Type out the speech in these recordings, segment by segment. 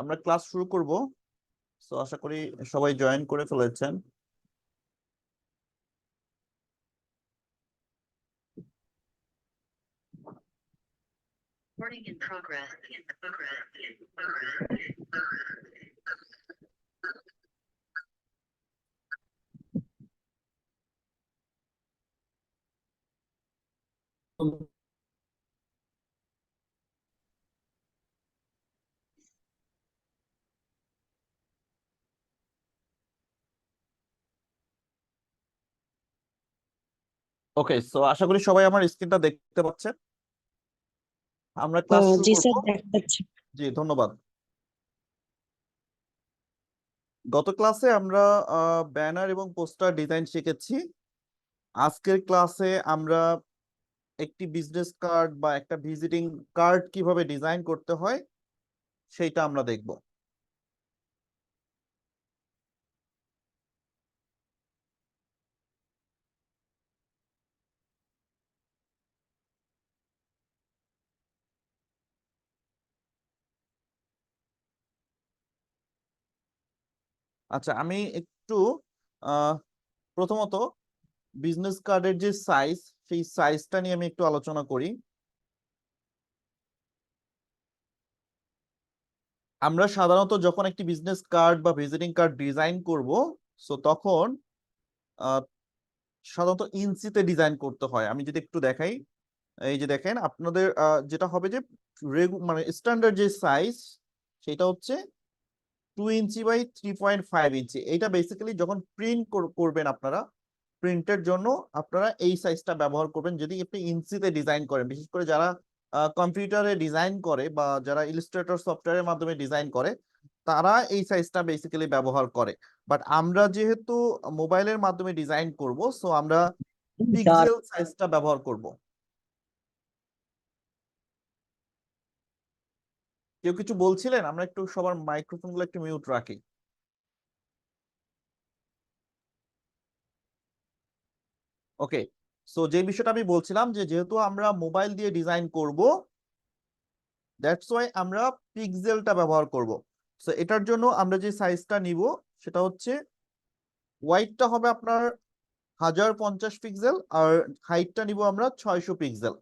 আমরা ক্লাস শুরু করব। তো আশা করি সবাই জয়েন করে ফেলেছেন। Recording in progress. Okay, so আশা করি সবাই আমার স্ক্রিনটা দেখতে পাচ্ছেন। আমরা ক্লাস শুরু জি করব। স্যার, দেখতে পাচ্ছি। জি, ধন্যবাদ। গত ক্লাসে আমরা ব্যানার এবং পোস্টার ডিজাইন শিখেছি। আজকের ক্লাসে আমরা একটি বিজনেস কার্ড বা একটা ভিজিটিং কার্ড কিভাবে ডিজাইন করতে হয় সেইটা আমরা দেখব। আচ্ছা, আমি একটু আহ প্রথমত বিজনেস কার্ডের যে সাইজ, সেই সাইজটা নিয়ে আমি একটু আলোচনা করি। আমরা সাধারণত যখন একটি বিজনেস কার্ড বা ভিজিটিং কার্ড ডিজাইন করব, সো তখন আহ, সাধারণত ইঞ্চিতে ডিজাইন করতে হয়। আমি যদি একটু দেখাই, এই যে দেখেন আপনাদের যেটা হবে যে মানে স্ট্যান্ডার্ড যে সাইজ সেটা হচ্ছে 2 ইঞ্চি বাই 3.5 ইঞ্চি। এইটা বেসিক্যালি যখন প্রিন্ট করবেন আপনারা, প্রিন্টের জন্য আপনারা এই সাইজটা ব্যবহার করবেন যদি আপনি ইঞ্চিতে ডিজাইন করেন। বিশেষ করে যারা কম্পিউটারে ডিজাইন করে বা যারা ইলাস্ট্রেটর সফটওয়্যারের মাধ্যমে ডিজাইন করে, তারা এই সাইজটা বেসিক্যালি ব্যবহার করে। বাট আমরা যেহেতু মোবাইলের মাধ্যমে ডিজাইন করব, সো আমরা পিক্সেল সাইজটা ব্যবহার করব। কেউ কিছু বলছিলেন? আমরা একটু সবার মাইক্রোফোনগুলো একটু মিউট রাখি। ওকে, সো যে বিষয়টা আমি বলছিলাম যে যেহেতু আমরা মোবাইল দিয়ে ডিজাইন করব, দ্যাটস ওয়াই আমরা পিক্সেলটা ব্যবহার করব। সো এটার জন্য আমরা যে সাইজটা নিব সেটা হচ্ছে, ওয়াইডটা হবে আপনার 1050 পিক্সেল আর হাইটটা নিব আমরা 600 পিক্সেল।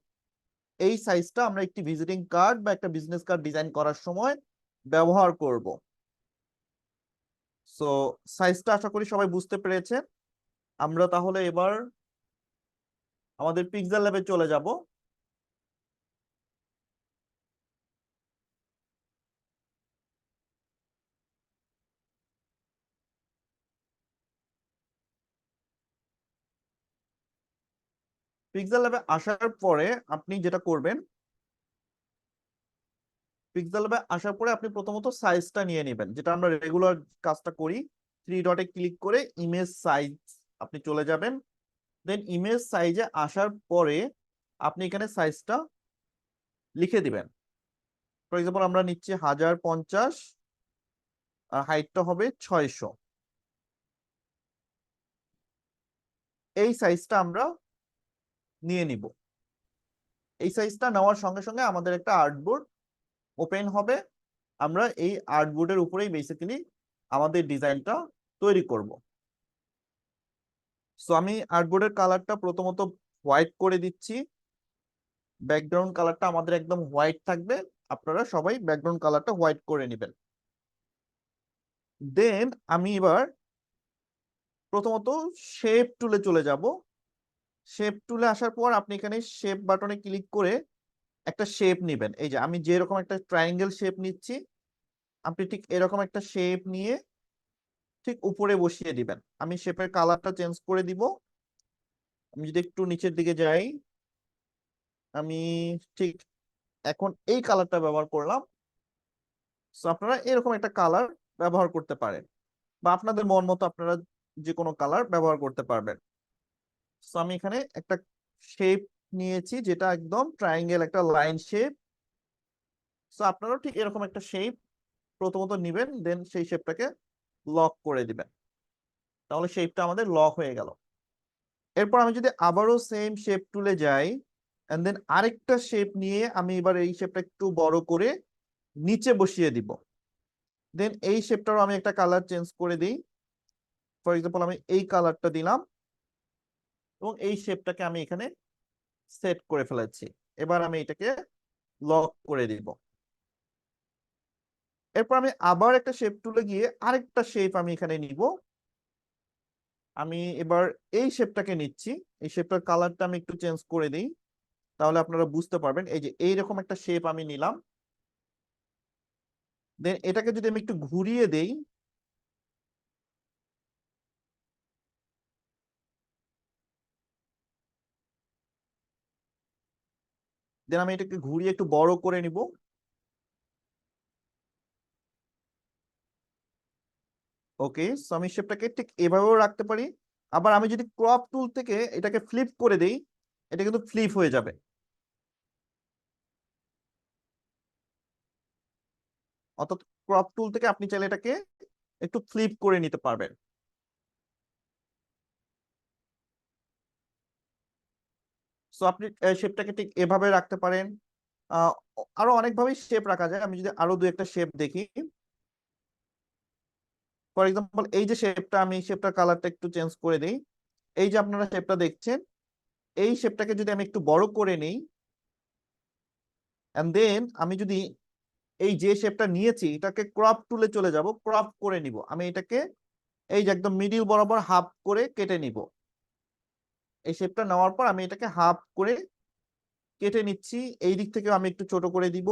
এই সাইজটা আমরা একটি ভিজিটিং কার্ড বা একটা বিজনেস কার্ড ডিজাইন করার সময় ব্যবহার করব। সো সাইজটা আশা করি সবাই বুঝতে পেরেছে। আমরা তাহলে এবার আমাদের পিক্সেল ল্যাবে চলে যাব। পিক্সেল ল্যাবে আসার পরে আপনি যেটা করবেন, পিক্সেল ল্যাবে আসার পরে আপনি প্রথমত সাইজটা নিয়ে নেবেন, যেটা আমরা রেগুলার কাজটা করি। 3 ডটে ক্লিক করে ইমেজ সাইজ আপনি চলে যাবেন। দেন ইমেজ সাইজে আসার পরে আপনি এখানে সাইজটা লিখে দিবেন। ফর এক্সাম্পল আমরা নিচ্ছি 1050 আর হাইটটা হবে 600। এই সাইজটা আমরা নিয়ে নিব। এই সাইজটা নেওয়ার সঙ্গে সঙ্গে আমাদের একটা আর্টবোর্ড ওপেন হবে। আমরা এই আর্টবোর্ডের উপরেই বেসিক্যালি আমাদের ডিজাইনটা তৈরি করব। সো আমি আর্টবোর্ডের কালারটা প্রথমত হোয়াইট করে দিচ্ছি। ব্যাকগ্রাউন্ড কালারটা আমাদের একদম হোয়াইট থাকবে। আপনারা সবাই ব্যাকগ্রাউন্ড কালারটা হোয়াইট করে নেবেন। দেন আমি এবার প্রথমত শেপ টুলে চলে যাব। শেপ টুলে আসার পর আপনি এখানে শেপ বাটনে ক্লিক করে একটা শেপ নেবেন। এই যে আমি যেরকম একটা ট্রায়াঙ্গেল শেপ নিচ্ছি, আপনি ঠিক এরকম একটা শেপ নিয়ে ঠিক উপরে বসিয়ে দিবেন। আমি শেপের কালারটা চেঞ্জ করে দিব। আমি যদি একটু নিচের দিকে যাই, আমি ঠিক এখন এই কালারটা ব্যবহার করলাম। সো আপনারা এরকম একটা কালার ব্যবহার করতে পারেন বা আপনাদের মন মতো আপনারা যে কোনো কালার ব্যবহার করতে পারবেন। সো আমি এখানে একটা শেপ নিয়েছি যেটা একদম ট্রায়াঙ্গেল, একটা লাইন শেপ। সো আপনারাও ঠিক এরকম একটা শেপ প্রথমত নিবেন, দেন সেই শেপটাকে লক করে দিবেন। তাহলে শেপটা আমাদের লক হয়ে গেল। এরপর আমি যদি আবারও সেম শেপ টুলে যাই, এন্ড দেন আরেকটা শেপ নিয়ে আমি এবার এই শেপটা একটু বড় করে নিচে বসিয়ে দিব। দেন এই শেপটারও আমি একটা কালার চেঞ্জ করে দিই। ফর এক্সাম্পল আমি এই কালারটা দিলাম এবং এই শেপটাকে আমি এখানে সেট করে ফেলেছি। এবার আমি এটাকে লক করে দিব। এরপর আমি আবার একটা শেপ টুলে গিয়ে আরেকটা শেপ আমি এখানে নিব। আমি এবার এই শেপটাকে নিচ্ছি। এই শেপটার কালারটা আমি একটু চেঞ্জ করে দিই, তাহলে আপনারা বুঝতে পারবেন। এই যে এইরকম একটা শেপ আমি নিলাম। দেন এটাকে যদি আমি একটু ঘুরিয়ে দেই, দেন আমি এটাকে ঘুরিয়ে একটু বড় করে নিব। ওকে, সো আমি শেপটাকে ঠিক এভাবেও রাখতে পারি। আবার আমি যদি ক্রপ টুল থেকে এটাকে ফ্লিপ করে দেই, এটা কিন্তু ফ্লিপ হয়ে যাবে। অর্থাৎ ক্রপ টুল থেকে আপনি চাইলে এটাকে একটু ফ্লিপ করে নিতে পারবেন। সো আপনি শেপটাকে ঠিক এভাবে রাখতে পারেন। আহ, আরো অনেকভাবে শেপ রাখা যায়। আমি যদি আরো দু একটা শেপ দেখি, ফর এক্সাম্পল এই যে শেপটা, আমি শেপটার কালারটা একটু চেঞ্জ করে দিই। এই যে আপনারা শেপটা দেখছেন, এই শেপটাকে যদি আমি একটু বড় করে নিই, এন্ড দেন আমি যদি এই যে শেপটা নিয়েছি এটাকে ক্রপ টুলে চলে যাব, ক্রপ করে নিব। আমি এটাকে এই যে একদম মিডিল বরাবর হাফ করে কেটে নিব। এই শেপটা নেওয়ার পর আমি এটাকে হাফ করে কেটে নিচ্ছি। এই দিক থেকে আমি একটু ছোট করে দিব।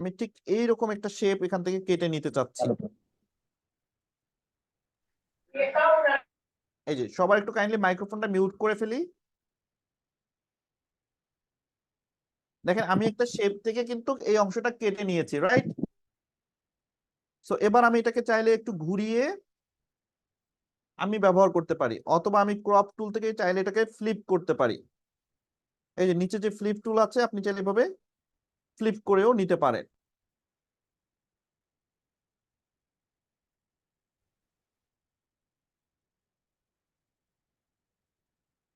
আমি ঠিক এইরকম একটা শেপ এখান থেকে কেটে নিতে চাচ্ছি। এই যে সবার একটু কাইন্ডলি মাইক্রোফোনটা মিউট করে ফেলি। দেখেন আমি একটা শেপ থেকে কিন্তু এই অংশটা কেটে নিয়েছি, রাইট? সো এবার আমি এটাকে চাইলে একটু ঘুরিয়ে আমি ব্যবহার করতে পারি, অথবা আমি ক্রপ টুল থেকে চাইলে এটাকে ফ্লিপ করতে পারি। এই যে নিচে যে ফ্লিপ টুল আছে, আপনি চাইলে এভাবে ফ্লিপ করেও নিতে পারেন।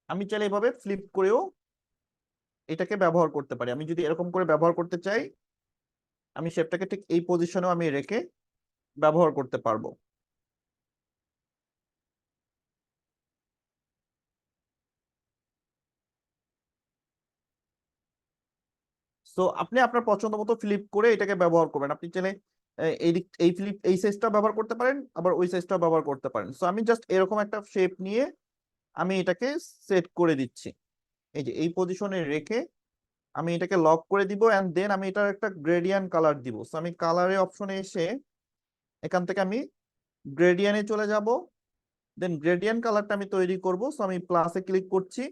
আমি চাইলে এভাবে ফ্লিপ করেও এটাকে ব্যবহার করতে পারি। আমি যদি এরকম করে ব্যবহার করতে চাই, আমি শেপটাকে ঠিক এই পজিশনেও আমি রেখে ব্যবহার করতে পারবো। সো আপনি আপনার পছন্দ মতো ফ্লিপ করে এটাকে ব্যবহার করবেন। আপনি চাইলে এই দিক এই ফ্লিপ এই সাইজটা ব্যবহার করতে পারেন, আবার ওই সাইজটা ব্যবহার করতে পারেন। সো আমি জাস্ট এরকম একটা শেপ নিয়ে আমি এটাকে সেট করে দিচ্ছি। এই যে এই পজিশনে রেখে আমি এটাকে লক করে দিব, এন্ড দেন আমি এটার একটা গ্রেডিয়েন্ট কালার দিব। সো আমি কালারে অপশনে এসে এখান থেকে আমি গ্রেডিয়েন্টে চলে যাব। দেন গ্রেডিয়েন্ট কালারটা আমি তৈরি করব। সো আমি প্লাসে ক্লিক করছি।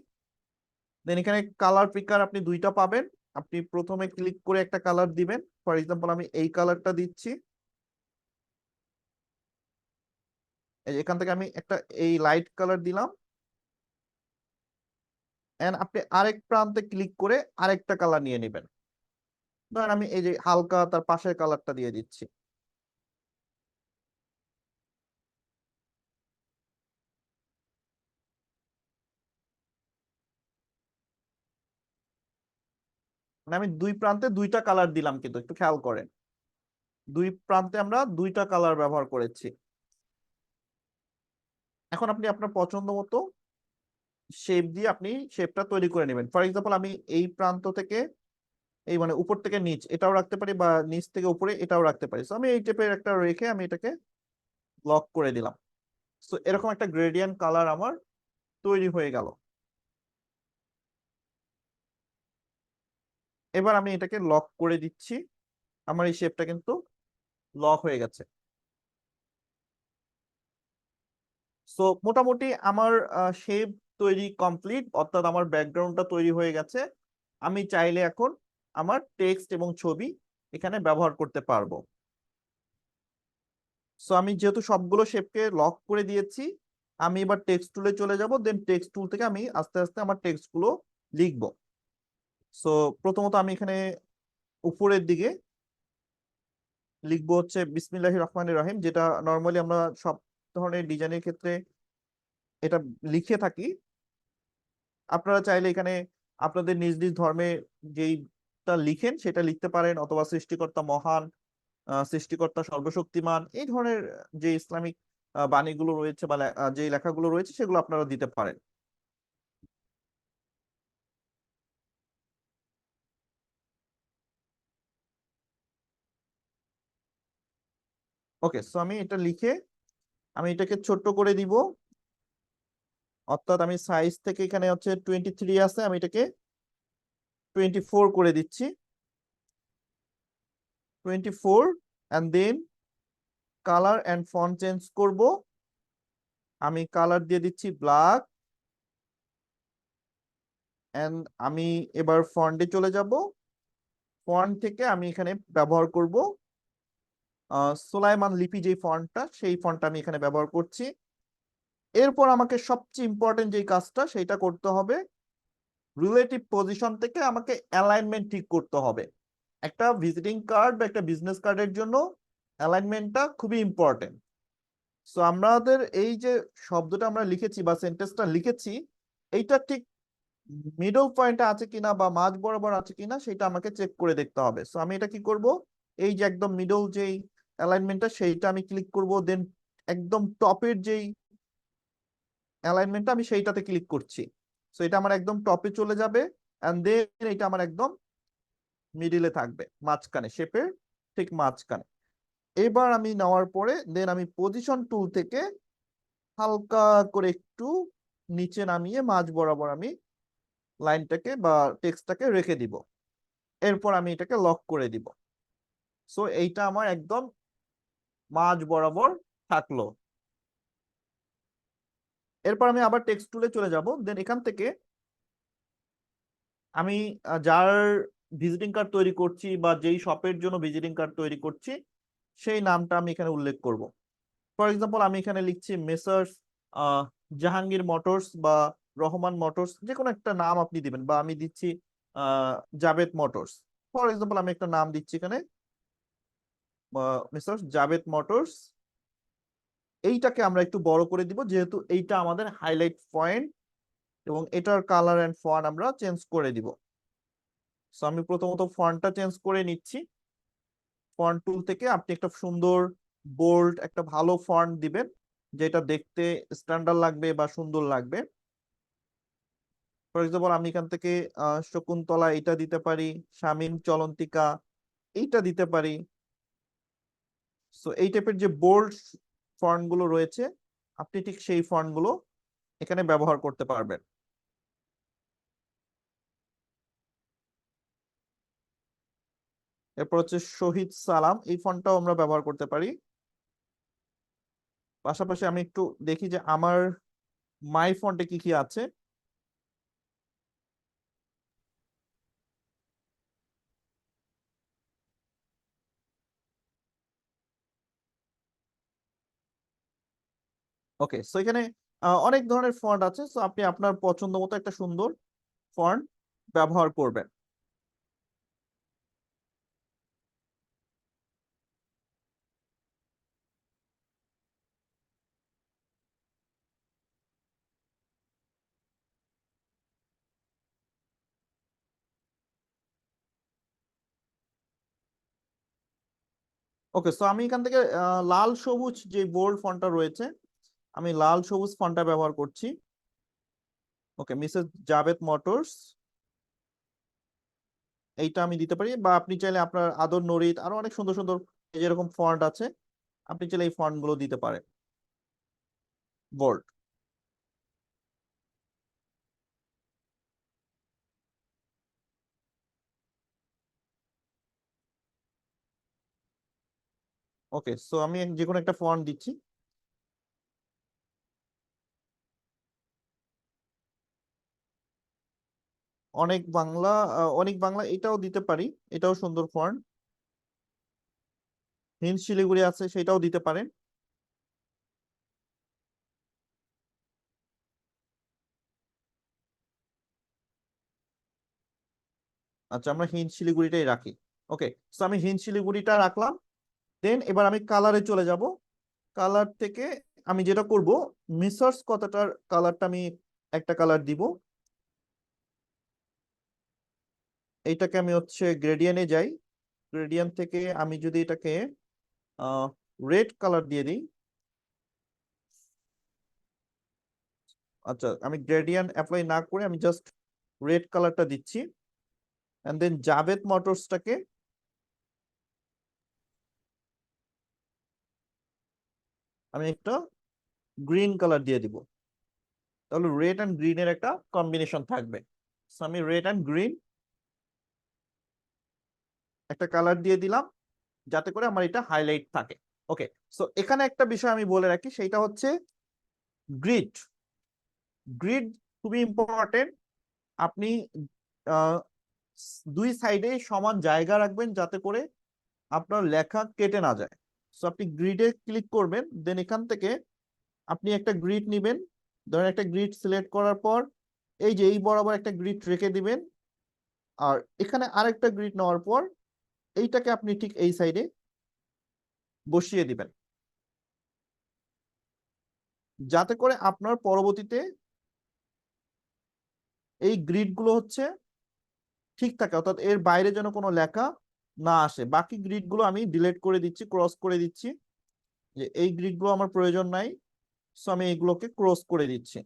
দেন এখানে কালার পিকার আপনি দুইটা পাবেন। আপনি প্রথমে ক্লিক করে একটা কালার দিবেন। ফর এক্সাম্পল আমি এই কালারটা দিচ্ছি। এই যে এখান থেকে আমি একটা এই লাইট কালার দিলাম, এন্ড আপনি আরেক প্রান্তে ক্লিক করে আরেকটা কালার নিয়ে নেবেন। ধরেন আমি এই যে হালকা তার পাশের কালারটা দিয়ে দিচ্ছি। মানে আমি দুই প্রান্তে দুইটা কালার দিলাম, কিন্তু একটু খেয়াল করেন, দুই প্রান্তে আমরা দুইটা কালার ব্যবহার করেছি। এখন আপনি আপনার পছন্দ মতো শেপ দিয়ে আপনি শেপটা তৈরি করে নেবেন। ফর এক্সাম্পল আমি এই প্রান্ত থেকে এই মানে উপর থেকে নিচ এটাও রাখতে পারি, বা নিচ থেকে উপরে এটাও রাখতে পারি। সো আমি এই টাইপের একটা রেখে আমি এটাকে লক করে দিলাম। সো এরকম একটা গ্রেডিয়েন্ট কালার আমার তৈরি হয়ে গেল। এবার আমি এটাকে লক করে দিচ্ছি। আমার এই শেপটা কিন্তু লক হয়ে গেছে। সো মোটামুটি আমার শেপ তৈরি কমপ্লিট, অর্থাৎ আমার ব্যাকগ্রাউন্ডটা তৈরি হয়ে গেছে। আমি চাইলে এখন আমার টেক্সট এবং ছবি এখানে ব্যবহার করতে পারবো। সো আমি যেহেতু সবগুলো শেপকে লক করে দিয়েছি, আমি এবার টেক্সট টুলে চলে যাব। দেন টেক্সট টুল থেকে আমি আস্তে আস্তে আমার টেক্সট গুলো লিখবো। সো প্রথমত আমি এখানে উপরের দিকে লিখবো হচ্ছে বিসমিল্লাহির রহমানির রহিম, যেটা নর্মালি আমরা সব ধরনের ডিজাইনের ক্ষেত্রে এটা লিখে থাকি। আপনারা চাইলে এখানে আপনাদের নিজ নিজ ধর্মে যেইটা লিখেন সেটা লিখতে পারেন, অথবা সৃষ্টিকর্তা মহান, সৃষ্টিকর্তা সর্বশক্তিমান, এই ধরনের যে ইসলামিক বাণীগুলো রয়েছে বা যে লেখাগুলো রয়েছে সেগুলো আপনারা দিতে পারেন। ওকে, সো আমি এটা লিখে আমি এটাকে ছোট্ট করে দিব, অর্থাৎ আমি সাইজ থেকে এখানে হচ্ছে 23 আছে, আমি এটাকে 24 করে দিচ্ছি, 24, and then colour and font change করব। আমি কালার দিয়ে দিচ্ছি ব্ল্যাক, অ্যান্ড আমি এবার ফন্টে চলে যাব। ফন্ট থেকে আমি এখানে ব্যবহার করব সোলাইমান লিপি, যে ফন্টটা, সেই ফন্টটা আমি এখানে ব্যবহার করছি। এরপর আমাকে সবচেয়ে ইম্পর্টেন্ট যে কাজটা সেটা করতে হবে, রিলেটিভ পজিশন থেকে আমাকে অ্যালাইনমেন্ট ঠিক করতে হবে। একটা ভিজিটিং কার্ড বা একটা বিজনেস কার্ডের জন্য অ্যালাইনমেন্টটা খুবই ইম্পর্টেন্ট। সো আমাদের এই যে শব্দটা আমরা লিখেছি বা সেন্টেন্সটা লিখেছি, এইটা ঠিক মিডল পয়েন্টে আছে কিনা বা মাঝ বরাবর আছে কিনা সেটা আমাকে চেক করে দেখতে হবে। সো আমি এটা কি করব, এই যে একদম মিডল যেই অ্যালাইনমেন্টটা সেইটা আমি ক্লিক করব, দেন একদম টপের যেই অ্যালাইনমেন্টটা আমি সেইটাতে ক্লিক করছি। সো এটা আমার একদম টপে চলে যাবে, এন্ড দেন এটা আমার একদম মিডিলে থাকবে, মাঝখানে, শেপের ঠিক মাঝখানে। এবার আমি নেওয়ার পরে দেন আমি পজিশন টুল থেকে হালকা করে একটু নিচে নামিয়ে মাঝ বরাবর আমি লাইনটাকে বা টেক্সটটাকে রেখে দিব। এরপর আমি এটাকে লক করে দিব। সো এইটা আমার একদম মাঝ বরাবর থাকলো। এরপর আমি আবার টেক্সট টুলে চলে যাব, দেন এখান থেকে আমি যার ভিজিটিং কার্ড তৈরি করছি বা যেই শপের জন্য ভিজিটিং কার্ড তৈরি করছি সেই নামটা আমি এখানে উল্লেখ করব। ফর এক্সাম্পল আমি এখানে লিখছি মেসার্স জাহাঙ্গীর মোটরস বা রহমান মোটরস, যে কোনো একটা নাম আপনি দিবেন, বা আমি দিচ্ছি জাভেদ মোটরস। ফর এক্সাম্পল আমি একটা নাম দিচ্ছি এখানে মেসার্স জাভেদ মোটরস। এইটাকে আমরা একটু বড় করে দিব যেহেতু এইটা আমাদের হাইলাইট পয়েন্ট, এবং এটার কালার এন্ড ফন্ট আমরা চেঞ্জ করে দিব। সো আমি প্রথমত ফন্টটা চেঞ্জ করে নিচ্ছি। ফন্ট টুল থেকে আপনি একটা সুন্দর বোল্ড একটা ভালো ফন্ট দিবেন, যেটা দেখতে স্ট্যান্ডার্ড লাগবে বা সুন্দর লাগবে। ফর এক্সাম্পল আমি এখান থেকে শকুন্তলা এটা দিতে পারি, শামীম চলন্তিকা এইটা দিতে পারি। সো এই টাইপের যে বোল্ড ফন্ট গুলো রয়েছে আপনি ঠিক সেই ফন্ট গুলো এখানে ব্যবহার করতে পারবেন। এরপর হচ্ছে শহীদ সালাম, এই ফন্টটাও আমরা ব্যবহার করতে পারি। পাশাপাশি আমি একটু দেখি যে আমার মাই ফন্টে কি কি আছে। ওকে, সো এখানে অনেক ধরনের ফন্ট আছে, সো আপনি আপনার পছন্দ মতো একটা সুন্দর ফন্ট ব্যবহার করবেন। ওকে, সো আমি এখান থেকে লাল সবুজ যে বোল্ড ফন্টটা রয়েছে আমি লাল সবুজ ফন্টটা ব্যবহার করছি। ওকে, মিসেস জাভেদ মোটরস এইটা আমি দিতে পারি, বা আপনি চাইলে আপনার আদর নরিত আরো অনেক সুন্দর সুন্দর যেরকম ফন্ট আছে আপনি চাইলে এই ফন্ট গুলো দিতে পারেন বোল্ড। ওকে, সো আমি যে কোনো একটা ফন্ট দিচ্ছি। অনেক বাংলা, অনেক বাংলা এটাও দিতে পারি, এটাও সুন্দর ফন্ট। হিন্দ শিলিগুড়ি আছে সেটাও দিতে পারেন। আচ্ছা, আমরা হিন্দ শিলিগুড়িটাই রাখি। ওকে, সো আমি হিন্দ শিলিগুড়িটা রাখলাম। দেন এবার আমি কালারে চলে যাব। কালার থেকে আমি যেটা করব, মিসার্স কথাটার কালারটা আমি একটা কালার দিব। এইটাকে আমি হচ্ছে গ্রেডিয়েন্টে যাই, গ্রেডিয়েন্ট থেকে আমি যদি এটাকে রেড কালার দিয়ে দিই, আচ্ছা আমি গ্রেডিয়েন্ট অ্যাপ্লাই না করে আমি জাস্ট রেড কালারটা দিচ্ছি, এন্ড দেন জাভেদ মোটরসটাকে আমি একটা গ্রিন কালার দিয়ে দিব, তাহলে রেড অ্যান্ড গ্রিনের একটা কম্বিনেশন থাকবে। সো আমি রেড অ্যান্ড গ্রিন একটা কালার দিয়ে দিলাম যাতে করে আমার এটা হাইলাইট থাকে। ওকে, সো এখানে একটা বিষয় আমি বলে রাখি, সেটা হচ্ছে গ্রিড। গ্রিড খুবই ইম্পর্টেন্ট। আপনি আহ, দুই সাইডে সমান জায়গা রাখবেন যাতে করে আপনার লেখা কেটে না যায়। সো আপনি গ্রিডে ক্লিক করবেন, দেন এখান থেকে আপনি একটা গ্রিড নিবেন। ধরেন একটা গ্রিড সিলেক্ট করার পর এই যে এই বরাবর একটা গ্রিড রেখে দিবেন, আর এখানে আরেকটা গ্রিড নেওয়ার পর এইটাকে আপনি ঠিক এই সাইডে বসিয়ে দিবেন, যাতে করে আপনার পরবর্তীতে এই গ্রিড গুলো হচ্ছে ঠিক থাকে, অর্থাৎ এর বাইরে যেন কোনো লেখা না আসে। বাকি গ্রিড গুলো আমি ডিলিট করে দিচ্ছি, ক্রস করে দিচ্ছি, যে এই গ্রিড গুলো আমার প্রয়োজন নাই, সো আমি এগুলোকে ক্রস করে দিচ্ছি।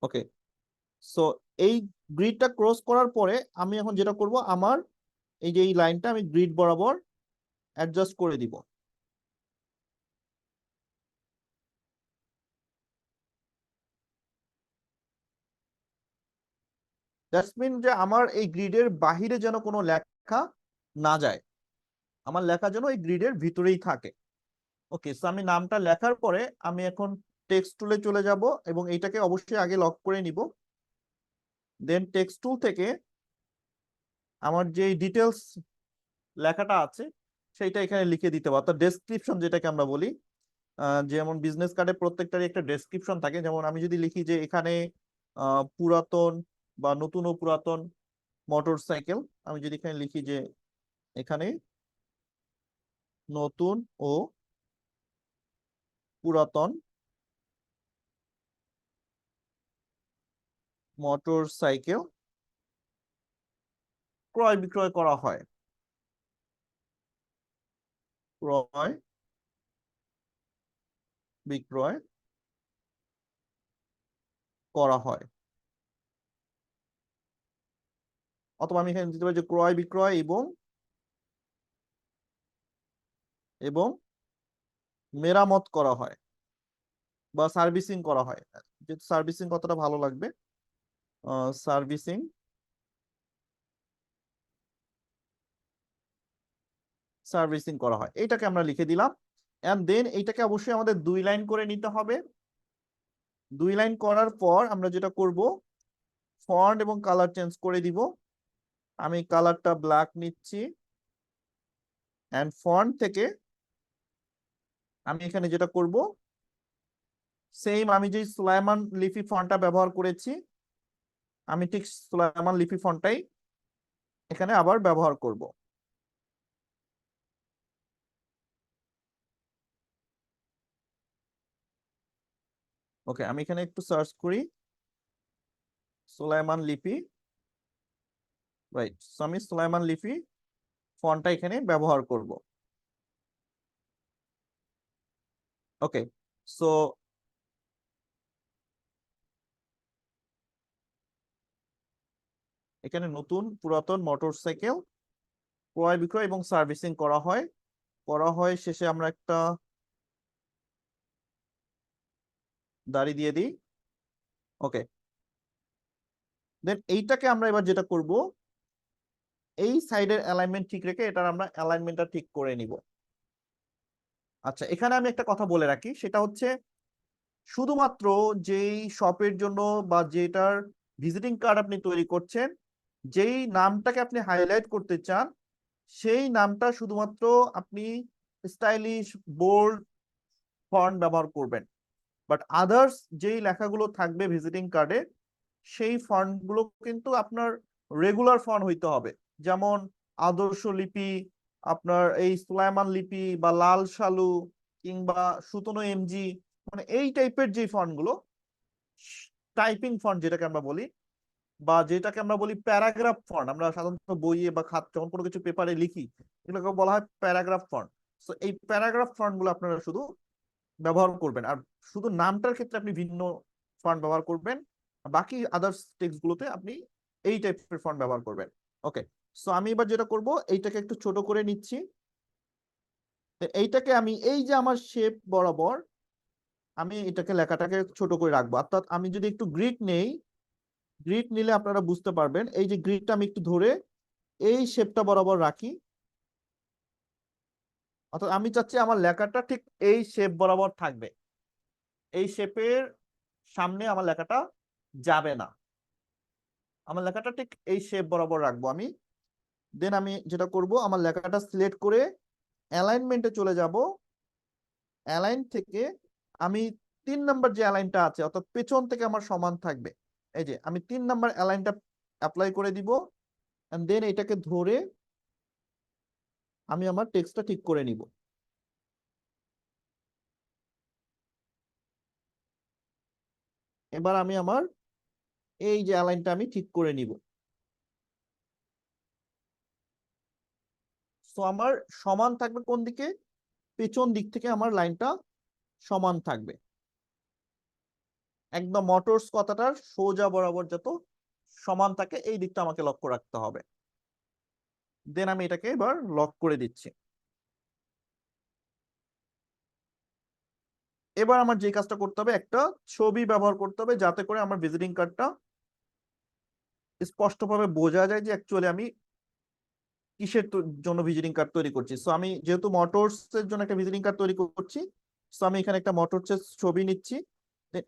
ওকে, সো এই গ্রিডটা ক্রস করার পরে আমি এখন যেটা করব, আমার এই যে এই লাইনটা আমি গ্রিড বরাবর অ্যাডজাস্ট করে দিব। দ্যাটস মিন যে আমার এই গ্রিডের বাহিরে যেন কোনো লেখা না যায়, আমার লেখা যেন এই গ্রিডের ভিতরেই থাকে। ওকে, সো আমি নামটা লেখার পরে আমি এখন টেক্সট টুলে চলে যাব এবং এইটাকে অবশ্যই আগে লক করে নিব। দেন টেক্সট টুল থেকে আমার যে ডিটেলস লেখাটা আছে সেইটা এখানে লিখে দিতে হবে, অর্থাৎ ডেসক্রিপশন যেটাকে আমরা বলি। যেমন বিজনেস কার্ডে প্রত্যেকটারই একটা ডেসক্রিপশন থাকে, যেমন আমি যদি লিখি যে এখানে পুরাতন বা নতুন ও পুরাতন মোটর সাইকেল, আমি যদি এখানে লিখি যে এখানে নতুন ও পুরাতন মোটর সাইকেল ক্রয় বিক্রয় করা হয়, ক্রয় বিক্রয় করা হয়, অথবা আমি এখানে দিতে পারি যে ক্রয় বিক্রয় এবং এবং মেরামত করা হয় বা সার্ভিসিং করা হয়। যেহেতু সার্ভিসিং কতটা ভালো লাগবে, সার্ভিসিং সার্ভিসিং করা হয়, এইটাকে আমরা লিখে দিলাম। এন্ড দেন এইটাকে অবশ্যই আমাদের 2 লাইন করে নিতে হবে। 2 লাইন করার পর আমরা যেটা করব, ফন্ট এবং কালার চেঞ্জ করে দিব। আমি কালারটা ব্ল্যাক নিচ্ছি, এন্ড ফন্ট থেকে আমি এখানে যেটা করব, সেম আমি যে সুলাইমান লিপি ফন্টটা ব্যবহার করেছি, আমি ঠিক সুলাইমান লিপি ফন্টটাই এখানে আবার ব্যবহার করব। ওকে, আমি এখানে একটু সার্চ করি সুলাইমান লিপি, রাইট। সো আমি সুলাইমান লিপি ফন্টটা এখানে ব্যবহার করব। ওকে, সো এখানে নতুন পুরাতন মোটরসাইকেল ক্রয় বিক্রয় এবং সার্ভিসিং করা হয় শেষে আমরা একটা দাড়ি দিয়ে দিই। ওকে, দেন এইটাকে আমরা এবার যেটা করব, এই সাইডের অ্যালাইনমেন্ট ঠিক রেখে এটার আমরা অ্যালাইনমেন্টটা ঠিক করে নিব। আচ্ছা, এখানে আমি একটা কথা বলে রাখি, সেটা হচ্ছে শুধুমাত্র যেই শপের জন্য বা যেটার ভিজিটিং কার্ড আপনি তৈরি করছেন, যেই নামটাকে আপনি হাইলাইট করতে চান, সেই নামটা শুধুমাত্র আপনি স্টাইলিশ বোল্ড ফন্ট ব্যবহার করবেন। বাট আদার্স যেই লেখাগুলো থাকবে ভিজিটিং কার্ডে, সেই ফন্টগুলো কিন্তু আপনার রেগুলার ফন্ট হইতে হবে। যেমন আদর্শ লিপি আপনার এই সুলাইমান লিপি বা লাল সালু কিংবা সুতনো এমজি, মানে এই টাইপের যে ফন্ট গুলো, টাইপিং ফন্ট যেটাকে আমরা বলি, বা যেটাকে আমরা বলি প্যারাগ্রাফ ফন্ট, আমরা সাধারণত বইয়ে বা খাত যখন কোনো কিছু পেপারে লিখি এগুলোকে বলা হয় প্যারাগ্রাফ ফন্ট। তো এই প্যারাগ্রাফ ফন্ট গুলো আপনারা শুধু ব্যবহার করবেন, আর শুধু নামটার ক্ষেত্রে আপনি ভিন্ন ফন্ট ব্যবহার করবেন, বাকি আদার্স টেক্সট গুলোতে আপনি এই টাইপের ফন্ট ব্যবহার করবেন। ওকে, সো আমি এবার যেটা করব, এইটাকে একটু ছোট করে নিচ্ছি। এইটাকে আমি এই যে আমার শেপ বরাবর আমি এটাকে লেখাটাকে ছোট করে রাখবো, অর্থাৎ আমি যদি একটু গ্রিড নেই, গ্রিড নিলে আপনারা বুঝতে পারবেন, এই যে গ্রিডটা আমি একটু ধরে এই শেপটা বরাবর রাখি, অর্থাৎ আমি চাচ্ছি আমার লেখাটা ঠিক এই শেপ বরাবর থাকবে, এই শেপের সামনে আমার লেখাটা যাবে না, আমার লেখাটা ঠিক এই শেপ বরাবর রাখবো আমি। দেন আমি যেটা করব, আমার লেখাটা সিলেক্ট করে অ্যালাইনমেন্টে চলে যাব। অ্যালাইন থেকে আমি 3 নাম্বার যে অ্যালাইনটা আছে, অর্থাৎ পেছন থেকে আমার সমান থাকবে, এই যে আমি 3 নাম্বার অ্যালাইনটা অ্যাপ্লাই করে দিব। এন্ড দেন এটাকে ধরে আমি আমার টেক্সটটা ঠিক করে নিব। এবার আমি আমার এই যে অ্যালাইনটা আমি ঠিক করে নিব। সো আমার সমান থাকবে কোন দিকে, পেছন দিক থেকে আমার লাইনটা সমান থাকবে, একদম মোটরস কথাটার সোজা বরাবর যত সমান থাকে এই দিকটা আমাকে লক্ষ্য রাখতে হবে। দেন আমি এটাকে এবার লক করে দিচ্ছি। এবার আমার যে কাজটা করতে হবে, একটা ছবি ব্যবহার করতে হবে যাতে করে আমার ভিজিটিং কার্ডটা স্পষ্টভাবে বোঝা যায় যে অ্যাকচুয়ালি আমি কিসের জন্য ভিজিটিং কার্ড তৈরি করছি। সো আমি যেহেতু মোটরস এর জন্য একটা ভিজিটিং কার্ড তৈরি করছি, সো আমি এখানে একটা মোটরস এর ছবি নিচ্ছি।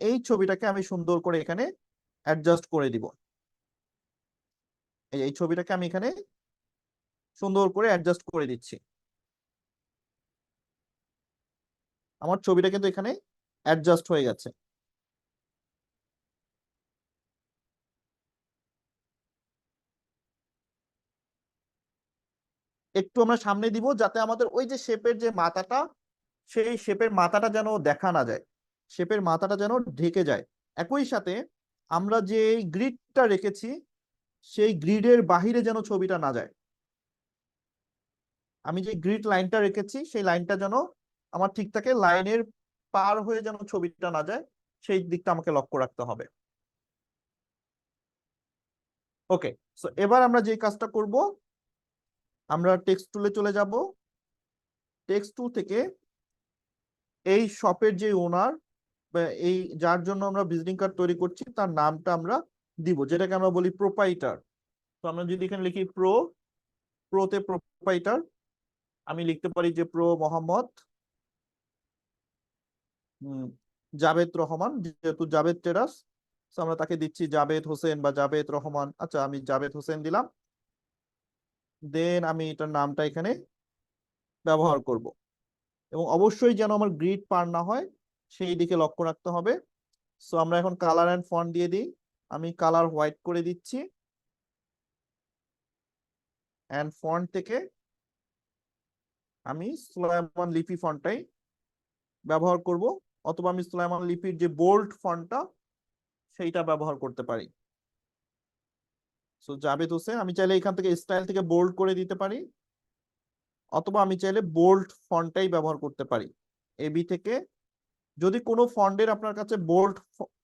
এই ছবিটাকে আমি সুন্দর করে এখানে অ্যাডজাস্ট করে দিব। এই ছবিটাকে আমি এখানে সুন্দর করে অ্যাডজাস্ট করে দিচ্ছি। আমার ছবিটা কিন্তু এখানে অ্যাডজাস্ট হয়ে গেছে। একটু আমরা সামনে দিব যাতে আমাদের ওই যে শেপের যে মাথাটা, সেই শেপের মাথাটা যেন দেখা না যায়, শেপের মাথাটা যেন ঢেকে যায়। একই সাথে আমরা যে গ্রিডটা রেখেছি সেই গ্রিডের বাহিরে যেন ছবিটা না যায়। আমি যে গ্রিড লাইনটা রেখেছি সেই লাইনটা যেন আমার ঠিক থাকে, লাইনের পার হয়ে যেন ছবিটা না যায়, সেই দিকটা আমাকে লক্ষ্য রাখতে হবে। ওকে, সো এবার আমরা যে কাজটা করব, আমরা টেক্সট টুলে চলে যাব। টেক্সট টুল থেকে এই শপের যে ওনার বা এই যার জন্য আমরা ভিজিটিং কার্ড তৈরি করছি তার নামটা আমরা দিব, যেটাকে আমরা বলি প্রোপাইটার। তো আমরা যদি এখানে লিখি প্রোতে প্রোপাইটার, আমি লিখতে পারি যে প্রো মোহাম্মদ উম, জাভেদ রহমান, যেহেতু জাভেদ টেরাস, তো আমরা তাকে দিচ্ছি জাভেদ হোসেন বা জাভেদ রহমান। আচ্ছা, আমি জাভেদ হোসেন দিলাম। দেন আমি এটার নামটা এখানে ব্যবহার করব, এবং অবশ্যই যেন আমার গ্রিড পার না হয় সেই দিকে লক্ষ্য রাখতে হবে। সো আমরা এখন কালার অ্যান্ড ফন্ট দিয়ে দিই। আমি কালার হোয়াইট করে দিচ্ছি, অ্যান্ড ফন্ট থেকে আমি সুলাইমান লিপি ফন্টটাই ব্যবহার করব, অথবা আমি সুলাইমান লিপির যে বোল্ড ফন্টটা সেইটা ব্যবহার করতে পারি। সো জাভেদ হোসেন, আমি চাইলে এখান থেকে স্টাইল থেকে বোল্ড করে দিতে পারি, অথবা আমি চাইলে বোল্ড ফন্টটাই ব্যবহার করতে পারি এবি থেকে। যদি কোনো ফন্টের আপনার কাছে বোল্ড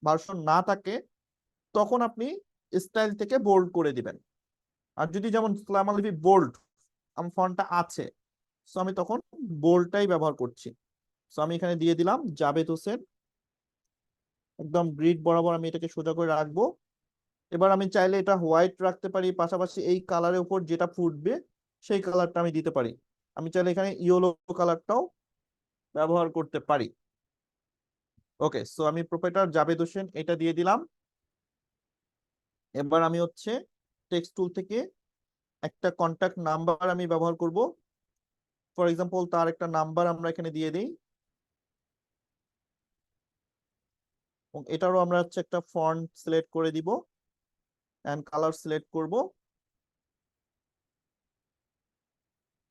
ভার্সন না থাকে তখন আপনি স্টাইল থেকে বোল্ড করে দিবেন। আর যদি যেমন সুলাইমান লিপি বোল্ড আমার ফন্টটা আছে, সো আমি তখন বোল্ডটাই ব্যবহার করছি। সো আমি এখানে দিয়ে দিলাম জাভেদ হোসেন, একদম গ্রিড বরাবর আমি এটাকে সোজা করে রাখবো। এবার আমি চাইলে এটা হোয়াইট রাখতে পারি, পাশাপাশি এই কালারের উপর যেটা ফুটবে সেই কালারটা আমি দিতে পারি। আমি চাইলে এখানে ইয়েলো কালারটাও ব্যবহার করতে পারি। ওকে, সো আমি প্রোপাইটার জাভেদ হোসেন এটা দিয়ে দিলাম। এবার আমি হচ্ছে টেক্সট টুল থেকে একটা কন্টাক্ট নাম্বার আমি ব্যবহার করব। ফর এক্সাম্পল তার একটা নাম্বার আমরা এখানে দিয়ে দিই, এবং এটারও আমরা হচ্ছে একটা ফন্ট সিলেক্ট করে দিব, এন্ড কালার সিলেক্ট করব।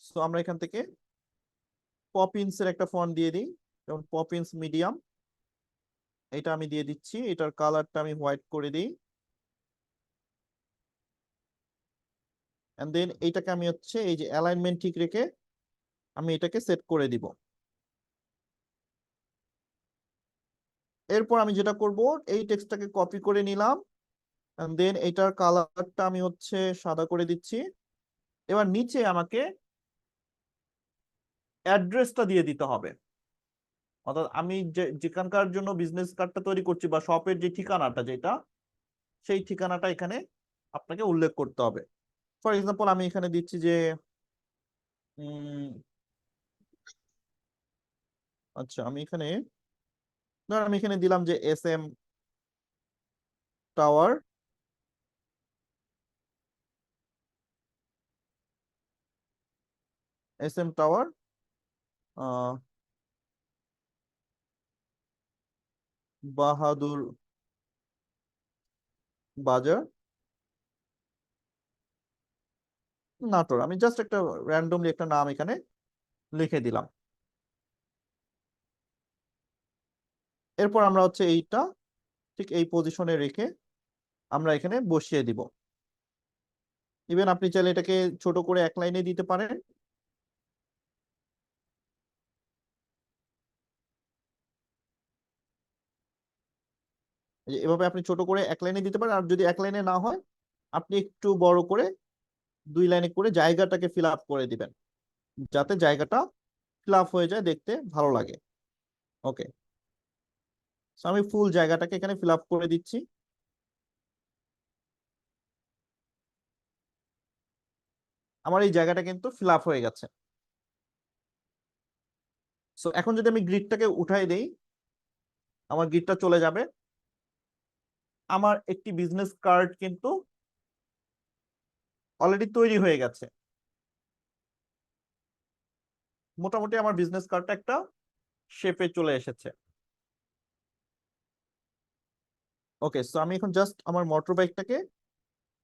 সো আমরা এখান থেকে পপিন্স এর একটা ফন্ট দিয়ে দিই, যেমন পপিন্স মিডিয়াম, এটা আমি দিয়ে দিচ্ছি। এটার কালারটা আমি হোয়াইট করে দিই। এন্ড দেন এইটাকে আমি হচ্ছে এই যে অ্যালাইনমেন্ট ঠিক রেখে আমি এটাকে সেট করে দিব। এরপর আমি যেটা করব, এই টেক্সটটাকে কপি করে নিলাম, এন্ড দেন এটার কালারটা আমি হচ্ছে সাদা করে দিচ্ছি। এবার নিচে আমাকে অ্যাড্রেসটা দিয়ে দিতে হবে, অর্থাৎ আমি যেখানকার জন্য বিজনেস কার্ডটা তৈরি করছি বা শপের যে ঠিকানাটা যেটা, সেই ঠিকানাটা এখানে আপনাকে উল্লেখ করতে হবে। ফর এক্সাম্পল আমি এখানে দিচ্ছি যে আচ্ছা আমি এখানে ধর আমি এখানে দিলাম যে টাওয়ার টাওয়ার বাহাদুর বাজার, নাটোর। আমি জাস্ট একটা র্যান্ডমলি একটা নাম এখানে লিখে দিলাম। এরপর আমরা হচ্ছে এইটা ঠিক এই পজিশনে রেখে আমরা এখানে বসিয়ে দিব। ইভেন আপনি চাইলে এটাকে ছোট করে এক লাইনে দিতে পারেন, এভাবে আপনি ছোট করে এক লাইনে দিতে পারেন। আর যদি এক লাইনে না হয়, আপনি একটু বড় করে 2 লাইনে করে জায়গাটাকে ফিল আপ করে দিবেন, যাতে জায়গাটা ফিল আপ হয়ে যায়, দেখতে ভালো লাগে। ওকে, আমি ফুল জায়গাটাকে এখানে ফিল আপ করে দিচ্ছি। আমার এই জায়গাটা কিন্তু ফিল আপ হয়ে গেছে। সো এখন যদি আমি গ্রিডটাকে উঠাই দেই, আমার গ্রিডটা চলে যাবে। আমার একটি বিজনেস কার্ড কিন্তু অলরেডি তৈরি হয়ে গেছে। মোটামুটি আমার বিজনেস কার্ডটা একটা শেপে চলে এসেছে। ওকে, সো আমি এখন জাস্ট আমার মোটর বাইকটাকে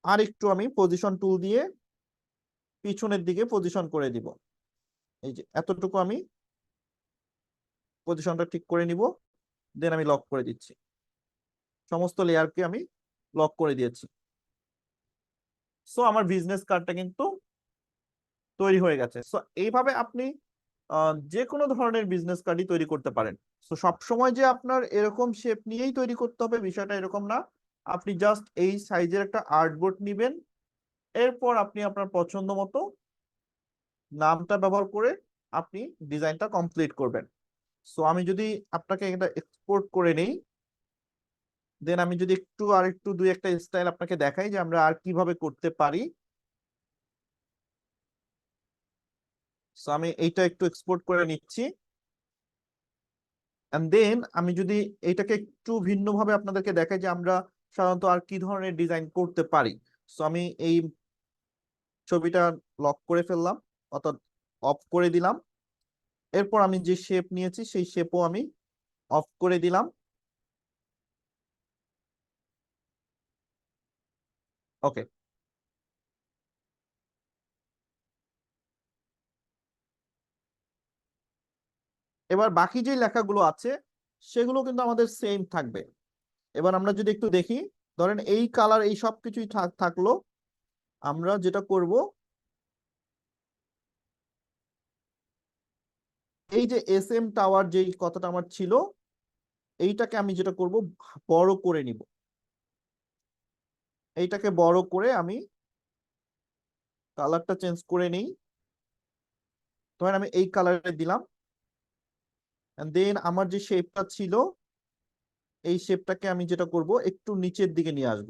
আর একটু আমি পজিশন টুল দিয়ে পিছনের দিকে পজিশন করে দিব। এই যে এতটুকু আমি পজিশনটা ঠিক করে নিব, দেন আমি লক করে দিচ্ছি। সমস্ত লেয়ারকে আমি লক করে দিয়েছি। সো আমার বিজনেস কার্ডটা কিন্তু তৈরি হয়ে গেছে। সো এইভাবে আপনি যে কোনো ধরনের বিজনেস কার্ডই তৈরি করতে পারেন। সো সবসময় যে আপনার এরকম শেপ নিয়েই তৈরি করতে হবে বিষয়টা এরকম না। আপনি জাস্ট এই সাইজের একটা আর্টবোর্ড নিবেন, এরপর আপনি আপনার পছন্দ মতো নামটা ব্যবহার করে আপনি ডিজাইনটা কমপ্লিট করবেন। সো আমি যদি আপনাকে এটা এক্সপোর্ট করে নেই, দেন আমি যদি একটু আর একটু দুই একটা স্টাইল আপনাকে দেখাই যে আমরা আর কিভাবে করতে পারি। সো আমি এইটা একটু এক্সপোর্ট করে নিচ্ছি, এন্ড দেন আমি যদি এইটাকে একটু ভিন্নভাবে আপনাদেরকে দেখাই যে আমরা সাধারণত আর কি ধরনের ডিজাইন করতে পারি। সো আমি এই ছবিটা লক করে ফেললাম, অর্থাৎ অফ করে দিলাম। এরপর আমি যে শেপ নিয়েছি সেই শেপও আমি অফ করে দিলাম। ওকে, এবার বাকি যে লেখাগুলো আছে সেগুলো কিন্তু আমাদের সেম থাকবে। এবার আমরা যদি একটু দেখি, ধরেন এই কালার এই সব কিছুই থাকলো। আমরা যেটা করব, এই যে টাওয়ার যেই কথাটা আমার ছিল, এইটাকে আমি যেটা করব বড় করে নিব। এইটাকে বড় করে আমি কালারটা চেঞ্জ করে নিই। ধরেন আমি এই কালারে দিলাম, দেন আমার যে শেপটা ছিল এই শেপটাকে আমি যেটা করব একটু নিচের দিকে নিয়ে আসব।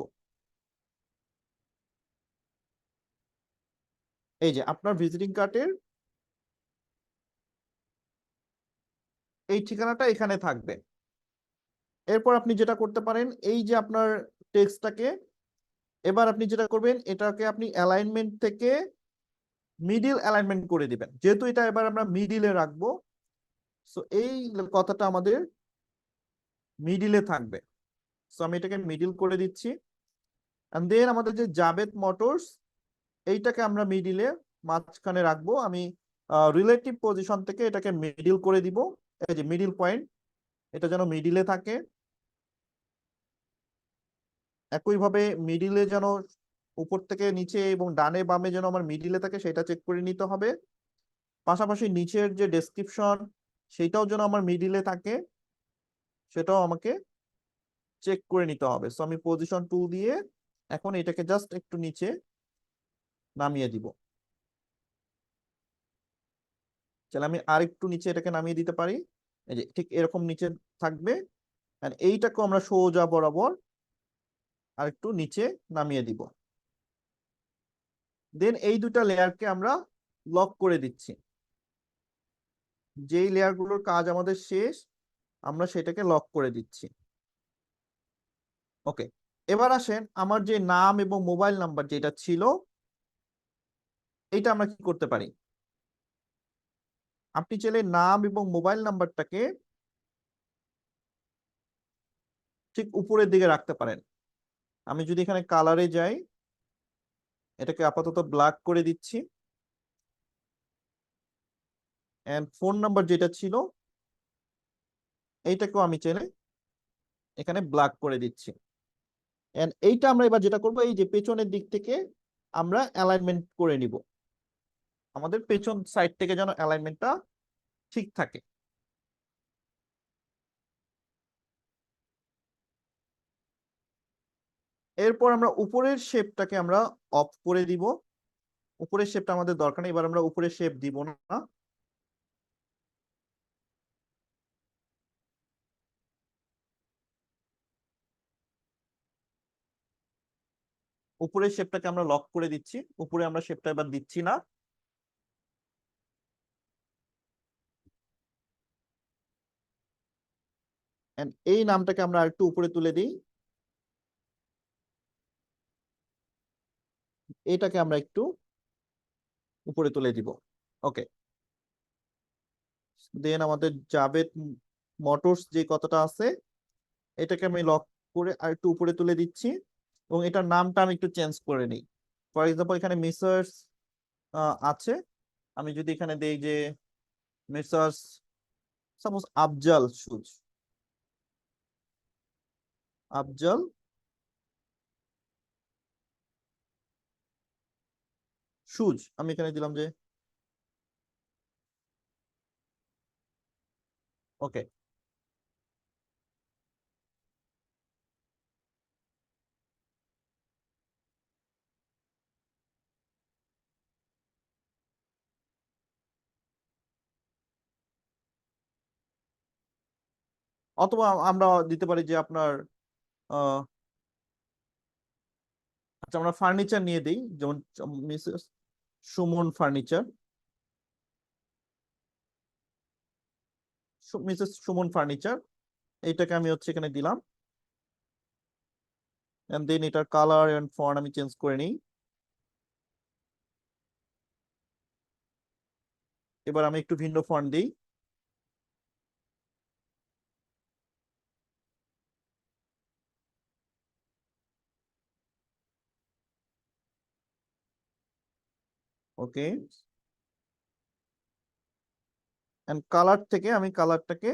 এই যে আপনার ভিজিটিং কার্ডের এই ঠিকানাটা এখানে থাকবে। এরপর আপনি যেটা করতে পারেন, এই যে আপনার টেক্সটটাকে এবার আপনি যেটা করবেন, এটাকে আপনি অ্যালাইনমেন্ট থেকে মিডিল অ্যালাইনমেন্ট করে দিবেন, যেহেতু এটা এবার আমরা মিডিলে রাখবো। সো এই কথাটা আমাদের মিডিলে থাকবে। সো আমি এটাকে মিডিল করে দিচ্ছি, এন্ড দেন আমাদের যে জাভেদ মোটরস, এইটাকে আমরা মিডিলে মাঝখানে রাখবো। আমি রিলেটিভ পজিশন থেকে এটাকে মিডিল করে দিব। এই যে মিডিল পয়েন্ট, এটা যেন মিডিলে থাকে। একইভাবে মিডিলে যেন উপর থেকে নিচে এবং ডানে বামে যেন আমার মিডিলে থাকে সেটা চেক করে নিতে হবে। পাশাপাশি নিচের যে ডেসক্রিপশন সেটাও যেন আমার মিডিলে থাকে, সেটাও আমাকে চেক করে নিতে হবে। সো আমি পজিশন টুল দিয়ে এখন এটাকে জাস্ট একটু নিচে নামিয়ে দিব। তাহলে আমি আরেকটু নিচে এটাকে নামিয়ে দিতে পারি, এই যে ঠিক এরকম নিচে থাকবে। আর এইটাকেও আমরা সোজা বরাবর আরেকটু নিচে নামিয়ে দিব। দেন এই দুটা লেয়ারকে আমরা লক করে দিচ্ছি। যেই লেয়ারগুলোর কাজ আমাদের শেষ আমরা সেটাকে লক করে দিচ্ছি। ওকে, এবার আসেন আমার যে নাম এবং মোবাইল নাম্বার যেটা ছিল এটা আমরা কি করতে পারি। আপনি চাইলে নাম এবং মোবাইল নাম্বারটাকে ঠিক উপরের দিকে রাখতে পারেন। আমি যদি এখানে কালারে যাই, এটাকে আপাতত ব্ল্যাক করে দিচ্ছি। এন্ড ফোন নাম্বার যেটা ছিল এইটাকেও আমি চাইলে এখানে ব্ল্যাক করে দিচ্ছি। এন্ড এইটা আমরা এবার যেটা করবো, এই যে পেছনের দিক থেকে আমরা অ্যালাইনমেন্ট করে নিব, আমাদের পেছন সাইড থেকে যেন অ্যালাইনমেন্টটা ঠিক থাকে। এরপর আমরা উপরের শেপটাকে আমরা অফ করে দিব। উপরের শেপটা আমাদের দরকার নেই, এবার আমরা উপরের শেপ দিব না। উপরের শেপটাকে আমরা লক করে দিচ্ছি, উপরে আমরা শেপটা এবার দিচ্ছি না। এন্ড এই নামটাকে আমরা আরেকটু উপরে তুলে দিই, এটাকে আমরা একটু উপরে তুলে দিব। ওকে, দেন আমাদের জাভেদ মোটরস যে কথাটা আছে এটাকে আমি লক করে আর একটু উপরে তুলে দিচ্ছি, এবং এটার নামটা আমি একটু চেঞ্জ করে নিই। ফর এক্সাম্পল এখানে মিসার্স আছে, আমি যদি এখানে দেই যে মিসার্স suppose Afzal shoes, Afzal shoes আমি এখানে দিলাম যে ওকে। অথবা আমরা দিতে পারি যে আপনার আহ আচ্ছা আমরা ফার্নিচার নিয়ে দিই, যেমন Mrs Suman furniture, Mrs Suman furniture, এইটাকে আমি হচ্ছে এখানে দিলাম। এন্ড দেন এটার কালার এন্ড ফন্ট আমি চেঞ্জ করে নিই। এবার আমি একটু ভিন্ন ফন্ট দিই। ওকে, এন্ড কালার থেকে আমি কালারটাকে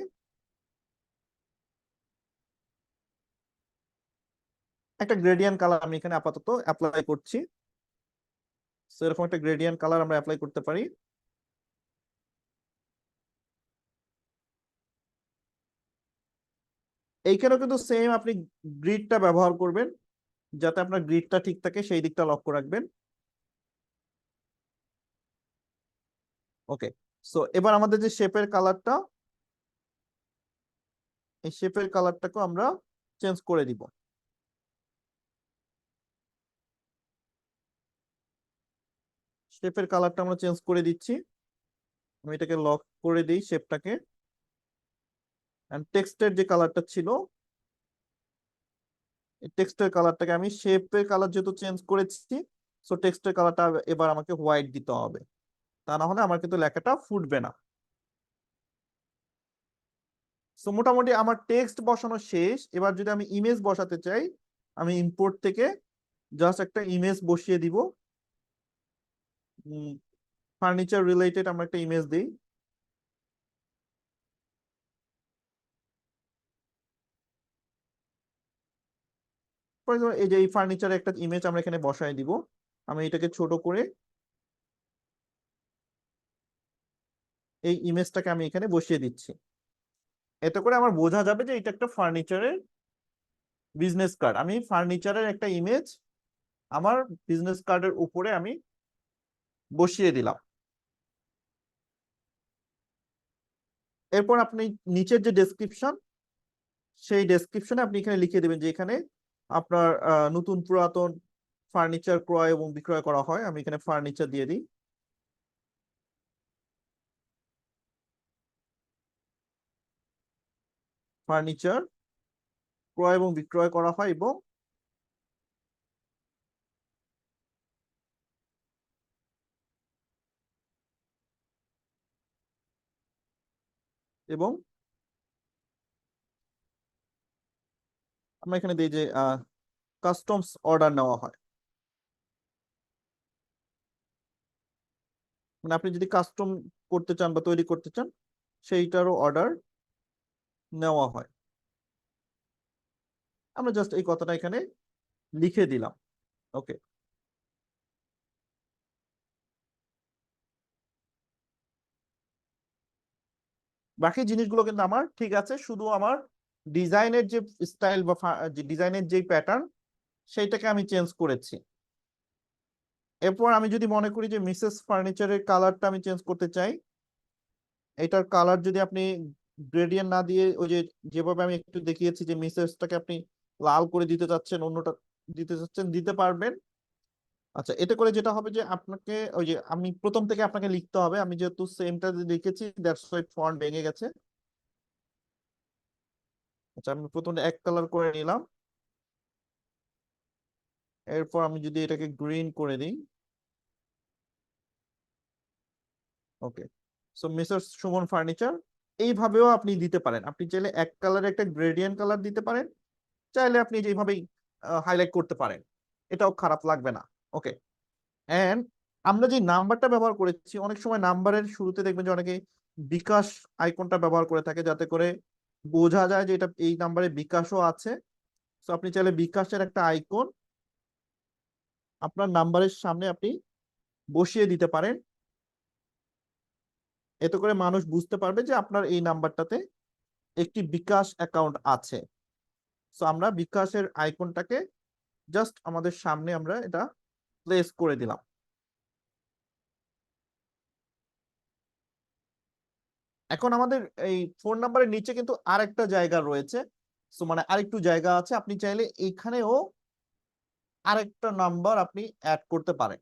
একটা গ্রেডিয়েন্ট কালার আমি এখানে আপাতত অ্যাপ্লাই করছি। সো এরকম একটা গ্রেডিয়েন্ট কালার আমরা অ্যাপ্লাই করতে পারি। এইখানেও কিন্তু সেম আপনি গ্রিডটা ব্যবহার করবেন, যাতে আপনার গ্রিডটা ঠিক থাকে সেই দিকটা লক্ষ্য রাখবেন। ওকে, সো এবার আমাদের যে শেপের কালারটা, এই শেপের কালারটাকে আমরা চেঞ্জ করে দিব। শেপের কালারটা আমরা চেঞ্জ করে দিচ্ছি। আমি এটাকে লক করে দিই শেপটাকে। এন্ড টেক্সটের যে কালারটা ছিল, এই টেক্সটের কালারটাকে আমি শেপের কালার যেহেতু চেঞ্জ করেছি, সো টেক্সটের কালারটা এবার আমাকে হোয়াইট দিতে হবে, তা না হলে আমার কিন্তু লেখাটা ফুটবে না। সো মোটামুটি আমার টেক্সট বসানো শেষ। এবার যদি আমি ইমেজ বসাতে চাই, আমি ইম্পোর্ট থেকে জাস্ট একটা ইমেজ বসিয়ে দিব। ফার্নিচার রিলেটেড আমরা একটা ইমেজ দিই। এই যে এই ফার্নিচারের একটা ইমেজ আমরা এখানে বসায় দিব। আমি এটাকে ছোট করে এই ইমেজটাকে আমি এখানে বসিয়ে দিচ্ছি। এতে করে আমার বোঝা যাবে যে এটা একটা ফার্নিচারের বিজনেস কার্ড। আমি ফার্নিচারের একটা ইমেজ আমার বিজনেস কার্ডের উপরে আমি বসিয়ে দিলাম। এরপর আপনি নিচের যে ডেসক্রিপশন, সেই ডেসক্রিপশনে আপনি এখানে লিখে দেবেন যে এখানে আপনার নতুন পুরাতন ফার্নিচার ক্রয় এবং বিক্রয় করা হয়। আমি এখানে ফার্নিচার দিয়ে দিই। ফার্নিচার ক্রয় এবং বিক্রয় করা হয় এবং এবং আমরা এখানে দিই যে কাস্টমস অর্ডার নেওয়া হয়। মানে আপনি যদি কাস্টম করতে চান বা তৈরি করতে চান, সেইটারও অর্ডার নেওয়া হয়। আমরা জাস্ট এই কথাটা এখানে লিখে দিলাম। ওকে, বাকি জিনিসগুলো কিন্তু আমার ঠিক আছে, শুধু আমার ডিজাইনের যে স্টাইল বা ডিজাইনের যে প্যাটার্ন, সেইটাকে আমি চেঞ্জ করেছি। এরপর আমি যদি মনে করি যে মিসেস ফার্নিচারের কালারটা আমি চেঞ্জ করতে চাই, এটার কালার যদি আপনি গ্রেডিয়েন্ট না দিয়ে ওই যে যেভাবে আমি একটু দেখিয়েছি যে মিসেসটাকে আপনি লাল করে দিতে চাচ্ছেন, অন্যটা দিতে চাচ্ছেন, দিতে পারবেন। আচ্ছা, এতে করে যেটা হবে যে আপনাকে ওই যে আমি প্রথম থেকে আপনাকে লিখতে হবে, আমি যেহেতু সেমটা লিখেছি দ্যাটস ওয়াই ফন্ট ভেঙে গেছে। আচ্ছা, আমি প্রথমে এক কালার করে নিলাম। এরপর আমি যদি এটাকে গ্রিন করে দিই, ওকে। সো মিসেস সুমন ফার্নিচার, এইভাবেও আপনি দিতে পারেন। আপনি চাইলে এক কালারে একটা গ্রেডিয়েন্ট কালার দিতে পারেন, চাইলে আপনি যেভাবেই হাইলাইট করতে পারেন, এটাও খারাপ লাগবে না। ওকে। এন্ড আমরা যে নাম্বারটা ব্যবহার করেছি, অনেক সময় নাম্বারের শুরুতে দেখবেন যে অনেকে বিকাশ আইকনটা ব্যবহার করে থাকে, যাতে করে বোঝা যায় যে এটা এই নাম্বারে বিকাশও আছে। তো আপনি চাইলে বিকাশের একটা আইকন আপনার নাম্বারের সামনে আপনি বসিয়ে দিতে পারেন। এতে করে মানুষ বুঝতে পারবে যে আপনার এই নাম্বারটাতে একটি বিকাশ অ্যাকাউন্ট আছে। তো আমরা বিকাশের আইকনটাকে জাস্ট আমাদের সামনে আমরা এটা প্লেস করে দিলাম। এখন আমাদের এই ফোন নাম্বারের নিচে কিন্তু আরেকটা জায়গা রয়েছে। সো মানে আরেকটু জায়গা আছে, আপনি চাইলে এইখানেও আরেকটা নাম্বার আপনি অ্যাড করতে পারেন।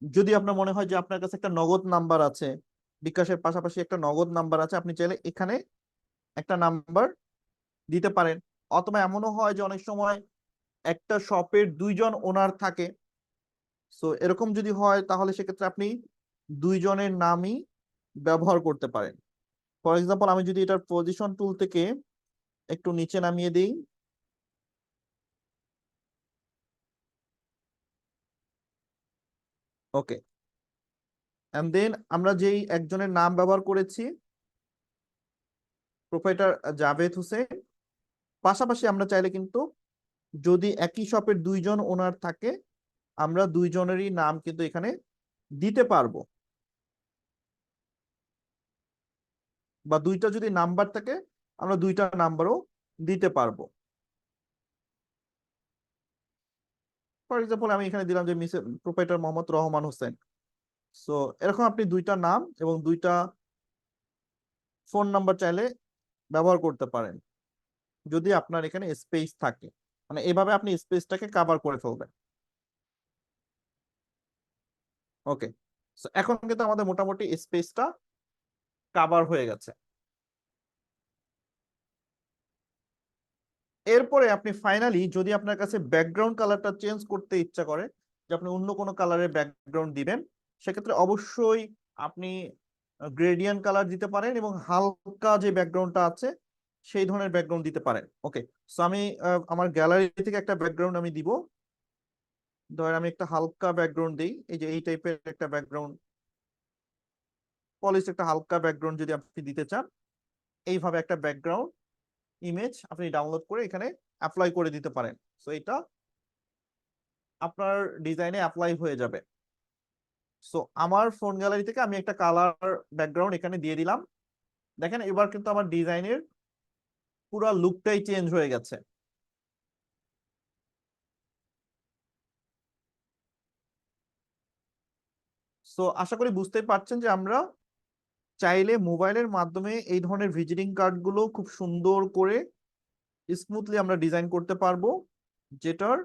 যদি আপনার মনে হয় যে আপনার কাছে একটা নগদ নাম্বার আছে, বিকাশের পাশাপাশি একটা নগদ নাম্বার আছে, আপনি চাইলে এখানে একটা নাম্বার দিতে পারেন। অথবা এমনও হয় যে অনেক সময় একটা শপের দুইজন ওনার থাকে। সো এরকম যদি হয় তাহলে সেক্ষেত্রে আপনি দুইজনের নামই ব্যবহার করতে পারেন। ফর এক্সাম্পল, আমি যদি এটার পজিশন টুল থেকে একটু নিচে নামিয়ে দিই, ওকে, এন্ড দেন আমরা যেই একজনের নাম ব্যবহার করেছি, প্রোপাইটার জাভেদ হোসেন, পাশাপাশি আমরা চাইলে কিন্তু যদি একই শপের দুইজন ওনার থাকে, আমরা দুইজনেরই নাম কিন্তু এখানে দিতে পারবো। বা দুইটা যদি নাম্বার থাকে, আমরা দুইটা নাম্বারও দিতে পারবো। ফর এক্সাম্পল, আমি এখানে দিলাম যে Mrs proprietor Mohammad Rahman Hossain. So এরকম আপনি দুইটা নাম এবং দুইটা ফোন নাম্বার চাইলে ব্যবহার করতে পারেন, যদি আপনার এখানে স্পেস থাকে। মানে এভাবে আপনি স্পেসটাকে কভার করে ফেলবেন। ওকে, সো এখন কিন্তু আমাদের মোটামুটি স্পেসটা কভার হয়ে গেছে। এরপরে আপনি ফাইনালি যদি আপনার কাছে ব্যাকগ্রাউন্ড কালারটা চেঞ্জ করতে ইচ্ছা করে, যে আপনি অন্য কোনো কালারের ব্যাকগ্রাউন্ড দিবেন, সেক্ষেত্রে অবশ্যই আপনি গ্রেডিয়েন্ট কালার দিতে পারেন এবং হালকা যে ব্যাকগ্রাউন্ডটা আছে সেই ধরনের ব্যাকগ্রাউন্ড দিতে পারেন। ওকে, সো আমি আমার গ্যালারি থেকে একটা ব্যাকগ্রাউন্ড আমি দিব। ধরেন আমি একটা হালকা ব্যাকগ্রাউন্ড দিই, এই যে এই টাইপের একটা ব্যাকগ্রাউন্ড, পলিশ একটা হালকা ব্যাকগ্রাউন্ড যদি আপনি দিতে চান, এইভাবে একটা ব্যাকগ্রাউন্ড ইমেজ আপনি ডাউনলোড করে এখানে অ্যাপ্লাই করে দিতে পারেন। সো এটা আপনার ডিজাইনে অ্যাপ্লাই হয়ে যাবে। সো আমার ফোন গ্যালারি থেকে আমি একটা কালার ব্যাকগ্রাউন্ড এখানে দিয়ে দিলাম। দেখেন এবার কিন্তু আমার ডিজাইনের পুরো লুকটাই চেঞ্জ হয়ে গেছে। সো আশা করি বুঝতেই পারছেন যে আমরা চাইলে মোবাইলের মাধ্যমে এই ধরনের ভিজিটিং কার্ড গুলো খুব সুন্দর করে স্মুথলি আমরা ডিজাইন করতে পারবো, যেটার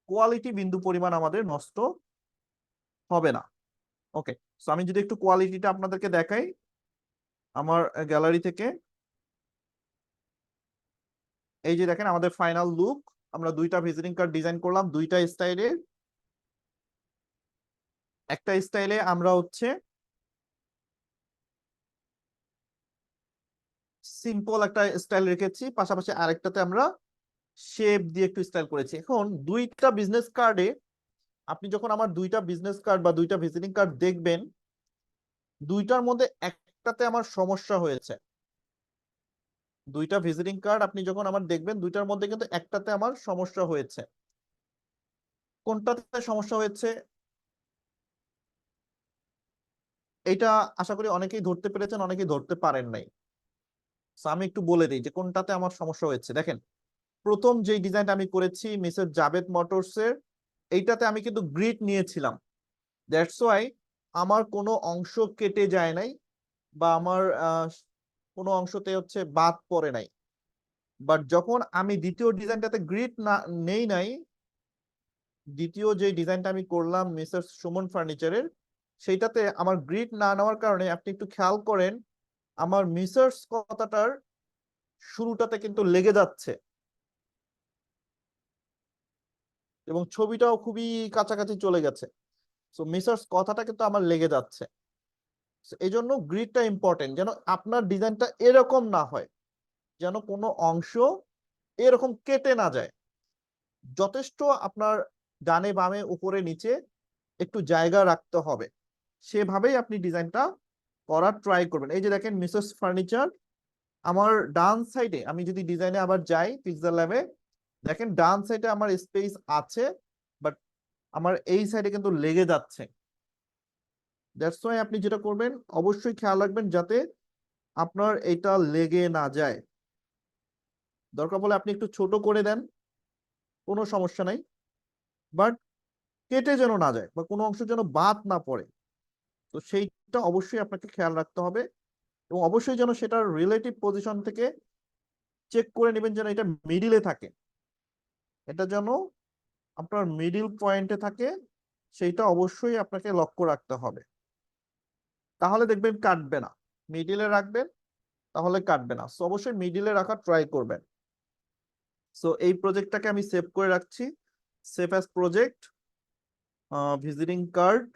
কোয়ালিটি বিন্দু পরিমাণ আমাদের নষ্ট হবে না। ওকে, সো আমি যদি একটু কোয়ালিটিটা আপনাদেরকে দেখাই আমার গ্যালারি থেকে, এই যে দেখেন আমাদের ফাইনাল লুক। আমরা দুইটা ভিজিটিং কার্ড ডিজাইন করলাম দুইটা স্টাইলে। একটা স্টাইলে আমরা হচ্ছে সিম্পল একটা স্টাইল রেখেছি, পাশাপাশি আরেকটাতে আমরা শেপ দিয়ে একটু স্টাইল করেছি। এখন দুইটা বিজনেস কার্ডে আপনি যখন আমার দুইটা বিজনেস কার্ড বা দুইটা ভিজিটিং কার্ড দেখবেন, দুইটার মধ্যে একটাতে আমার সমস্যা হয়েছে। দুইটা ভিজিটিং কার্ড আপনি যখন আমার দেখবেন, দুইটার মধ্যে কিন্তু একটাতে আমার সমস্যা হয়েছে। কোনটাতে সমস্যা হয়েছে এটা আশা করি অনেকেই ধরতে পেরেছেন, অনেকেই ধরতে পারেন নাই। So আমি একটু বলে দিই যে কোনটাতে আমার সমস্যা হয়েছে। দেখেন প্রথম যে ডিজাইনটা আমি করেছি মিসেস জাভেদ মোটরস এর, এইটাতে আমি কিন্তু গ্রিড নিয়েছিলাম। দ্যাটস ওয়াই আমার কোনো অংশ কেটে যায় নাই বা আমার কোনো অংশতে হচ্ছে বাদ পড়ে নাই। বাট যখন আমি দ্বিতীয় ডিজাইনটাতে গ্রিড না নেই নাই, দ্বিতীয় যে ডিজাইনটা আমি করলাম মিসেস সুমন ফার্নিচারের, সেইটাতে আমার গ্রিড না নেওয়ার কারণে আপনি একটু খেয়াল করেন আমার মিসেস কথাটার শুরুটাতে কিন্তু লেগে যাচ্ছে এবং ছবিটাও খুবই কাছাকাছি চলে গেছে। সো মিসেস কথাটা কিন্তু আমার লেগে যাচ্ছে। এই জন্য গ্রিডটা ইম্পর্টেন্ট, যেন আপনার ডিজাইনটা এরকম না হয়, যেন কোনো অংশ এরকম কেটে না যায়। যথেষ্ট আপনার ডানে বামে উপরে নিচে একটু জায়গা রাখতে হবে, সেভাবেই আপনি ডিজাইনটা করার ট্রাই করবেন। এই যে দেখেন মিসেস ফার্নিচার, আমার ডান সাইডে আমি যদি ডিজাইনে আবার যাই পিক্সেল ল্যাবে, দেখেন ডান সাইডে আমার স্পেস আছে, বাট আমার এই সাইডে কিন্তু লেগে যাচ্ছে। দ্যাটস ওয়াই আপনি যেটা করবেন অবশ্যই খেয়াল রাখবেন যাতে আপনার এটা লেগে না যায়। দরকার পড়লে আপনি একটু ছোট করে দেন, কোনো সমস্যা নাই, বাট কেটে যেন না যায় বা কোনো অংশ যেন বাদ না পড়ে। তো সেইটা অবশ্যই আপনাকে খেয়াল রাখতে হবে এবং অবশ্যই যেন সেটার রিলেটিভ পজিশন থেকে চেক করে নেবেন যেন এটা মিডিলে থাকে। এটা যেন আপনার মিডিল পয়েন্টে থাকে, সেইটা অবশ্যই আপনাকে লক্ষ্য রাখতে হবে। তাহলে দেখবেন কাটবে না। মিডিলে রাখবেন তাহলে কাটবে না। সো অবশ্যই মিডিলে রাখার ট্রাই করবেন। সো এই প্রজেক্টটাকে আমি সেভ করে রাখছি, save as project, visiting card.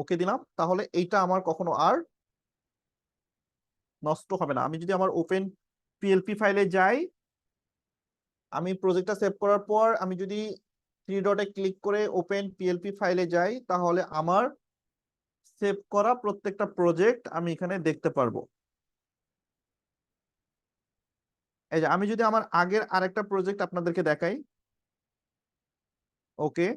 Okay দিলাম, তাহলে এইটা আমার কখনো আর নষ্ট হবে না। আমি যদি আমার ওপেন পিএলপি ফাইলে যাই, আমি প্রজেক্টটা সেভ করার পর আমি যদি থ্রি ডটে ক্লিক করে ওপেন পিএলপি ফাইলে যাই, তাহলে আমার সেভ করা প্রত্যেকটা প্রজেক্ট আমি এখানে দেখতে পারবো। এই যে আমি যদি আমার আগের আরেকটা প্রজেক্ট আপনাদেরকে দেখাই, ওকে,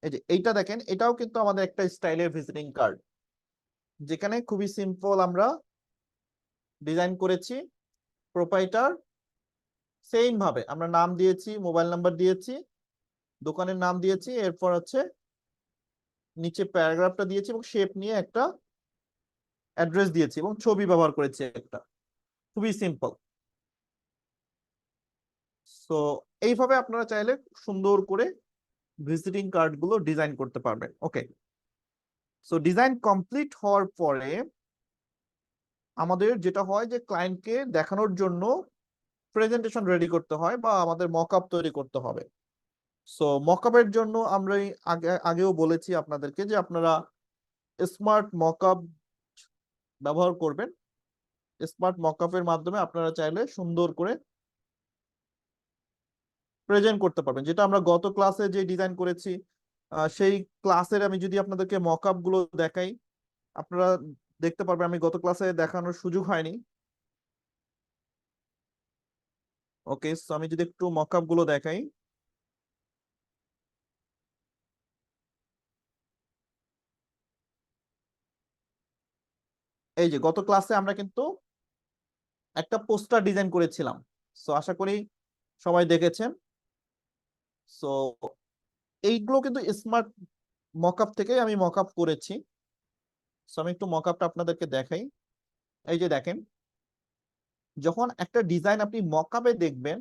এই যে এইটা দেখেন, এটাও কিন্তু আমাদের একটা স্টাইলের ভিজিটিং কার্ড, যেখানে খুবই সিম্পল আমরা ডিজাইন করেছি। প্রোপাইটার সেম ভাবে আমরা নাম দিয়েছি, মোবাইল নাম্বার দিয়েছি, দোকানের নাম দিয়েছি, এরপর হচ্ছে নিচে প্যারাগ্রাফটা দিয়েছি এবং শেপ নিয়ে একটা অ্যাড্রেস দিয়েছি এবং ছবি ব্যবহার করেছি একটা। খুবই সিম্পল। সো এইভাবে আপনারা চাইলে সুন্দর করে ভিজিটিং কার্ড গুলো ডিজাইন করতে পারবেন। ওকে, সো ডিজাইন কমপ্লিট হওয়ার পরে আমাদের যেটা হয় যে ক্লায়েন্টকে দেখানোর জন্য প্রেজেন্টেশন রেডি করতে হয় বা আমাদের মকআপ তৈরি করতে হবে। সো মকআপের জন্য আমরা আগেও বলেছি আপনাদেরকে যে আপনারা স্মার্ট মকআপ ব্যবহার করবেন। স্মার্ট মকআপের মাধ্যমে আপনারা চাইলে সুন্দর করে প্রেজেন্ট করতে পারবেন, যেটা আমরা গত ক্লাসে যে ডিজাইন করেছি সেই ক্লাসের আমি যদি আপনাদেরকে মকআপ গুলো দেখাই, আপনারা দেখতে পারবেন। আমি গত ক্লাসে দেখানোর সুযোগ হয়নি। ওকে, সো আমি যদি একটু মকআপ গুলো দেখাই। এই যে গত ক্লাসে আমরা কিন্তু একটা পোস্টার ডিজাইন করেছিলাম, সো আশা করি সবাই দেখেছেন। সো এইগুলো কিন্তু স্মার্ট মকআপ থেকে আমি মকআপ করেছি। সো আমি একটু মকআপটা আপনাদেরকে দেখাই। এই যে দেখেন, যখন একটা ডিজাইন আপনি মকআপে দেখবেন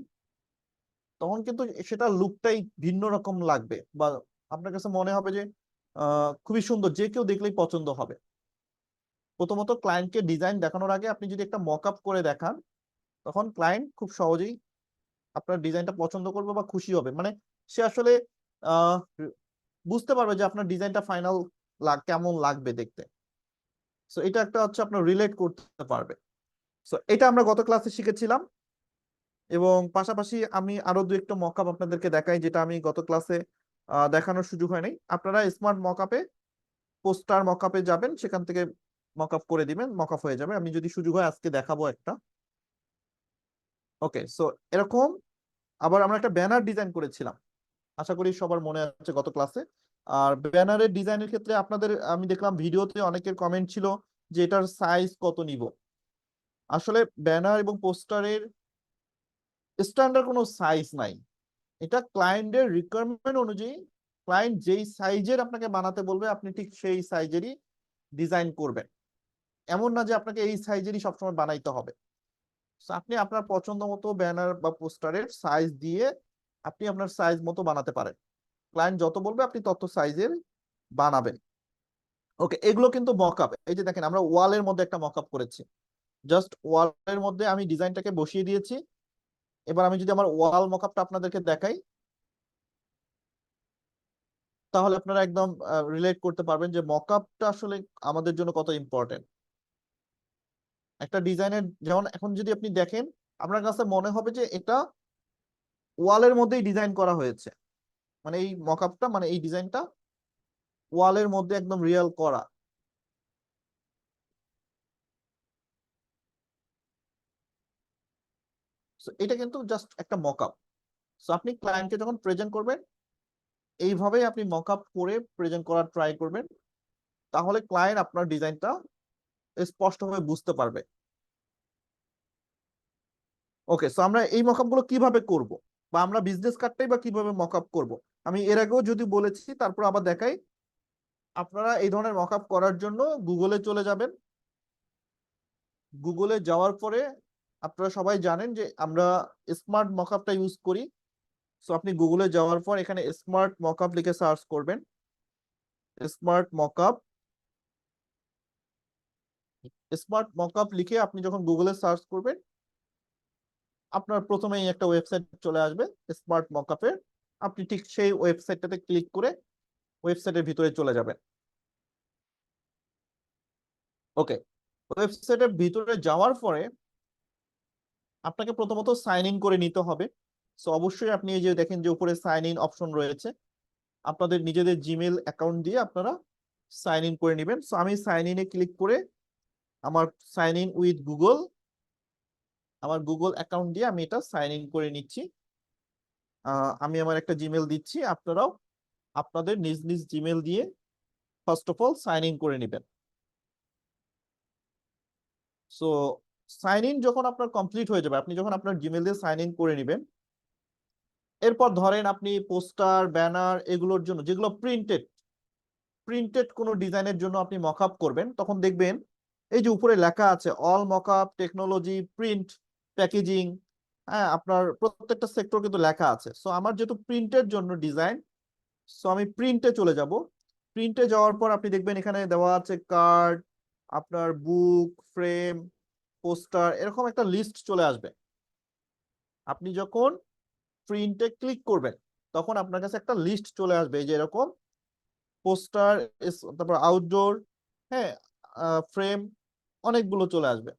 তখন কিন্তু সেটা লুকটাই ভিন্ন রকম লাগবে, বা আপনার কাছে মনে হবে যে খুবই সুন্দর, যে কেউ দেখলেই পছন্দ হবে। প্রথমত ক্লায়েন্টকে ডিজাইন দেখানোর আগে আপনি যদি একটা মকআপ করে দেখান, তখন ক্লায়েন্ট খুব সহজেই আপনার ডিজাইনটা পছন্দ করবে বা খুশি হবে। মানে সে আসলে আহ বুঝতে পারবে যে আপনার ডিজাইনটা ফাইনাল কেমন লাগবে দেখতে। সো এটা একটা হচ্ছে আপনার রিলেট করতে পারবে। সো এটা আমরা গত ক্লাসে শিখেছিলাম, এবং পাশাপাশি আমি আরো দু একটা মকআপ আপনাদেরকে দেখাই, যেটা আমি গত ক্লাসে দেখানোর সুযোগ হয় নাই। আপনারা স্মার্ট মকআপে, পোস্টার মকআপে যাবেন, সেখান থেকে মকআপ করে দিবেন, মকআপ হয়ে যাবে। আমি যদি সুযোগ হয় আজকে দেখাবো একটা। ওকে, সো এরকম আবার আমরা একটা ব্যানার ডিজাইন করেছিলাম, আশা করি সবার মনে আছে গত ক্লাসে। আর ব্যানারের ডিজাইনের ক্ষেত্রে আপনাদের আমি দেখলাম ভিডিওতে অনেকের কমেন্ট ছিল যে এটার সাইজ কত নিব। আসলে ব্যানার এবং পোস্টারের স্ট্যান্ডার্ড কোনো সাইজ নাই, এটা ক্লায়েন্টের রিকোয়ারমেন্ট অনুযায়ী ক্লায়েন্ট যেই সাইজের আপনাকে বানাতে বলবে আপনি ঠিক সেই সাইজেরই ডিজাইন করবেন। এমন না যে আপনাকে এই সাইজেরই সবসময় বানাইতে হবে। So আপনি আপনার পছন্দ মতো ব্যানার বা পোস্টারের সাইজ দিয়ে আপনি আপনার সাইজ মতো বানাতে পারেন। ক্লায়েন্ট যত বলবে আপনি তত সাইজের বানাবেন। ওকে, এগুলো কিন্তু মকআপ। এই যে দেখেন, আমরা ওয়ালের মধ্যে একটা মকআপ করেছি, জাস্ট ওয়ালের মধ্যে আমি ডিজাইনটাকে বসিয়ে দিয়েছি। এবার আমি যদি আমার ওয়াল মকআপটা আপনাদেরকে দেখাই, তাহলে আপনারা একদম রিলেট করতে পারবেন যে মকআপটা আসলে আমাদের জন্য কত ইম্পর্টেন্ট। একটা ডিজাইনের যেমন এখন যদি আপনি দেখেন, আপনার কাছে মনে হবে যে এটা ওয়ালের মধ্যেই ডিজাইন করা হয়েছে, মানে এই মকআপটা, মানে এই ডিজাইনটা ওয়ালের মধ্যে একদম রিয়েল করা। সো এটা কিন্তু জাস্ট একটা মকআপ। সো আপনি ক্লায়েন্টকে যখন প্রেজেন্ট করবেন, এইভাবেই আপনি মকআপ করে প্রেজেন্ট করার ট্রাই করবেন, তাহলে ক্লায়েন্ট আপনার ডিজাইনটা স্পষ্টভাবে বুঝতে পারবে। ওকে, সো আমরা এই মকআপ গুলো কিভাবে করব, বা আমরা বিজনেস কার্ডটাই বা কিভাবে মকআপ করব, আমি এর আগেও যদি বলেছি, তারপর আবার দেখাই। আপনারা এই ধরনের মকআপ করার জন্য গুগলে চলে যাবেন। গুগলে যাওয়ার পরে আপনারা সবাই জানেন যে আমরা স্মার্ট মকআপটা ইউজ করি। সো আপনি গুগলে যাওয়ার পর এখানে স্মার্ট মকআপ লিখে সার্চ করবেন। স্মার্ট মকআপ, স্মার্ট মকআপ লিখে আপনি যখন গুগলে সার্চ করবেন, আপনার প্রথমেই একটা ওয়েবসাইট চলে আসবে স্মার্ট মকআপের। আপনি ঠিক সেই ওয়েবসাইটটাতে ক্লিক করে ওয়েবসাইটের ভিতরে চলে যাবেন। ওকে, ওয়েবসাইটের ভিতরে যাওয়ার পরে আপনাকে প্রথমত সাইন ইন করে নিতে হবে। সো অবশ্যই আপনি এই যে দেখেন যে উপরে সাইন ইন অপশন রয়েছে, আপনাদের নিজেদের জিমেল অ্যাকাউন্ট দিয়ে আপনারা সাইন ইন করে নেবেন। সো আমি সাইন ইনে ক্লিক করে আমার সাইন ইন উইথ গুগল, আমার গুগল অ্যাকাউন্ট দিয়ে আমি এটা সাইন ইন করে নিচ্ছি। আমি আমার একটা জিমেল দিচ্ছি, আপনারাও আপনাদের নিজ নিজ জিমেল দিয়ে first of all sign in করে নেবেন। সো সাইন ইন যখন আপনার কমপ্লিট হয়ে যাবে, আপনি যখন আপনার জিমেল দিয়ে সাইন ইন করে নেবেন, এরপর ধরেন আপনি পোস্টার ব্যানার এগুলোর জন্য যেগুলো প্রিন্টেড প্রিন্টেড কোনো ডিজাইনের জন্য আপনি মকআপ করবেন, তখন দেখবেন এই যে উপরে লেখা আছে all mockup technology print packaging. হ্যাঁ, আপনার প্রত্যেকটা সেক্টর কিন্তু লেখা আছে। সো আমার যেহেতু প্রিন্টের জন্য ডিজাইন, সো আমি প্রিন্টে চলে যাব। প্রিন্টে যাওয়ার পর আপনি দেখবেন এখানে দেওয়া আছে কার্ড, আপনার বুক, ফ্রেম, পোস্টার, এরকম একটা লিস্ট চলে আসবে। আপনি যখন প্রিন্টে ক্লিক করবেন তখন আপনার কাছে একটা লিস্ট চলে আসবে, এই যে এরকম পোস্টার, তারপর আউটডোর, হ্যাঁ, ফ্রেম, অনেকগুলো চলে আসবে।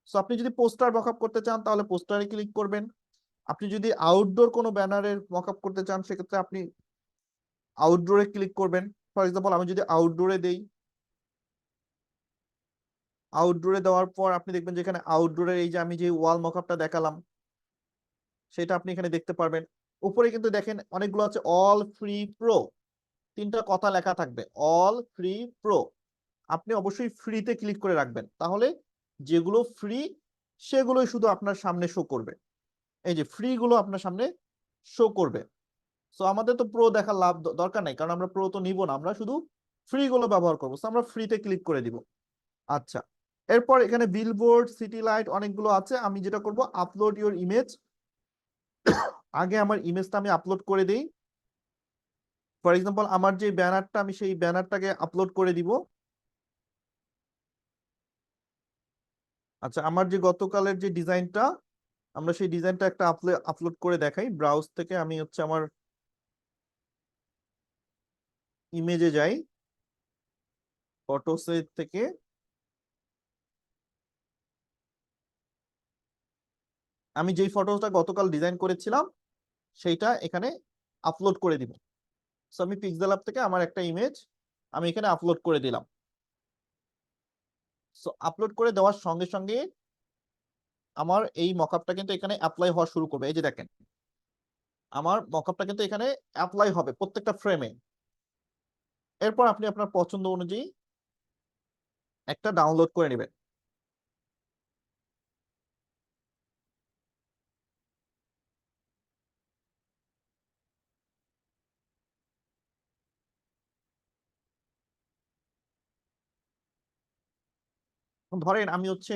সো আপনি যদি পোস্টার মকআপ করতে চান তাহলে পোস্টারে ক্লিক করবেন। আপনি যদি আউটডোর কোনো ব্যানারের মকআপ করতে চান সেক্ষেত্রে আপনি আউটডোরে ক্লিক করবেন। ফর এক্সাম্পল আমি যদি আউটডোরে দেই, আউটডোরে দেওয়ার পর আপনি দেখবেন যেখানে আউটডোরের এই যে আমি যে ওয়াল মকআপটা দেখালাম সেটা আপনি এখানে দেখতে পারবেন। উপরে কিন্তু দেখেন অনেকগুলো আছে অল ফ্রি প্রো, তিনটা কথা লেখা থাকবে অল ফ্রি প্রো। আপনি অবশ্যই ফ্রিতে ক্লিক করে রাখবেন, তাহলে যেগুলো ফ্রি সেগুলোই শুধু আপনার সামনে শো করবে। এই যে ফ্রি গুলো আপনার সামনে শো করবে। সো আমাদের তো প্রো দেখার লাভ দরকার নাই, কারণ আমরা প্রো তো নিব না, আমরা শুধু ফ্রি গুলো ব্যবহার করবো। সো আমরা ফ্রিতে ক্লিক করে দিব। আচ্ছা, এরপর এখানে বিলবোর্ড, সিটি লাইট অনেকগুলো আছে। আমি যেটা করব, আপলোড ইউর ইমেজ। আগে আমার ইমেজটা আমি আপলোড করে দিই। ফর এক্সাম্পল আমার যে ব্যানারটা, আমি সেই ব্যানারটাকে আপলোড করে দিব। আচ্ছা, আমার যে গতকালের যে ডিজাইনটা, আমরা সেই ডিজাইনটা একটা আপলোড করে দেখাই। ব্রাউজ থেকে আমি হচ্ছে আমার ইমেজে যাই, ফটোসেট থেকে আমি যেই ফটোটা গতকাল ডিজাইন করেছিলাম সেইটা এখানে আপলোড করে দিব। সো আমি পিক্সেল অ্যাপ থেকে আমার একটা ইমেজ আমি এখানে আপলোড করে দিলাম। সো আপলোড করে দেওয়ার সঙ্গে সঙ্গে আমার এই মকআপটা কিন্তু এখানে অ্যাপ্লাই হওয়া শুরু করবে। এই যে দেখেন, আমার মকআপটা কিন্তু এখানে অ্যাপ্লাই হবে প্রত্যেকটা ফ্রেমে। এরপর আপনি আপনার পছন্দ অনুযায়ী একটা ডাউনলোড করে নেবেন। ধরেন আমি হচ্ছে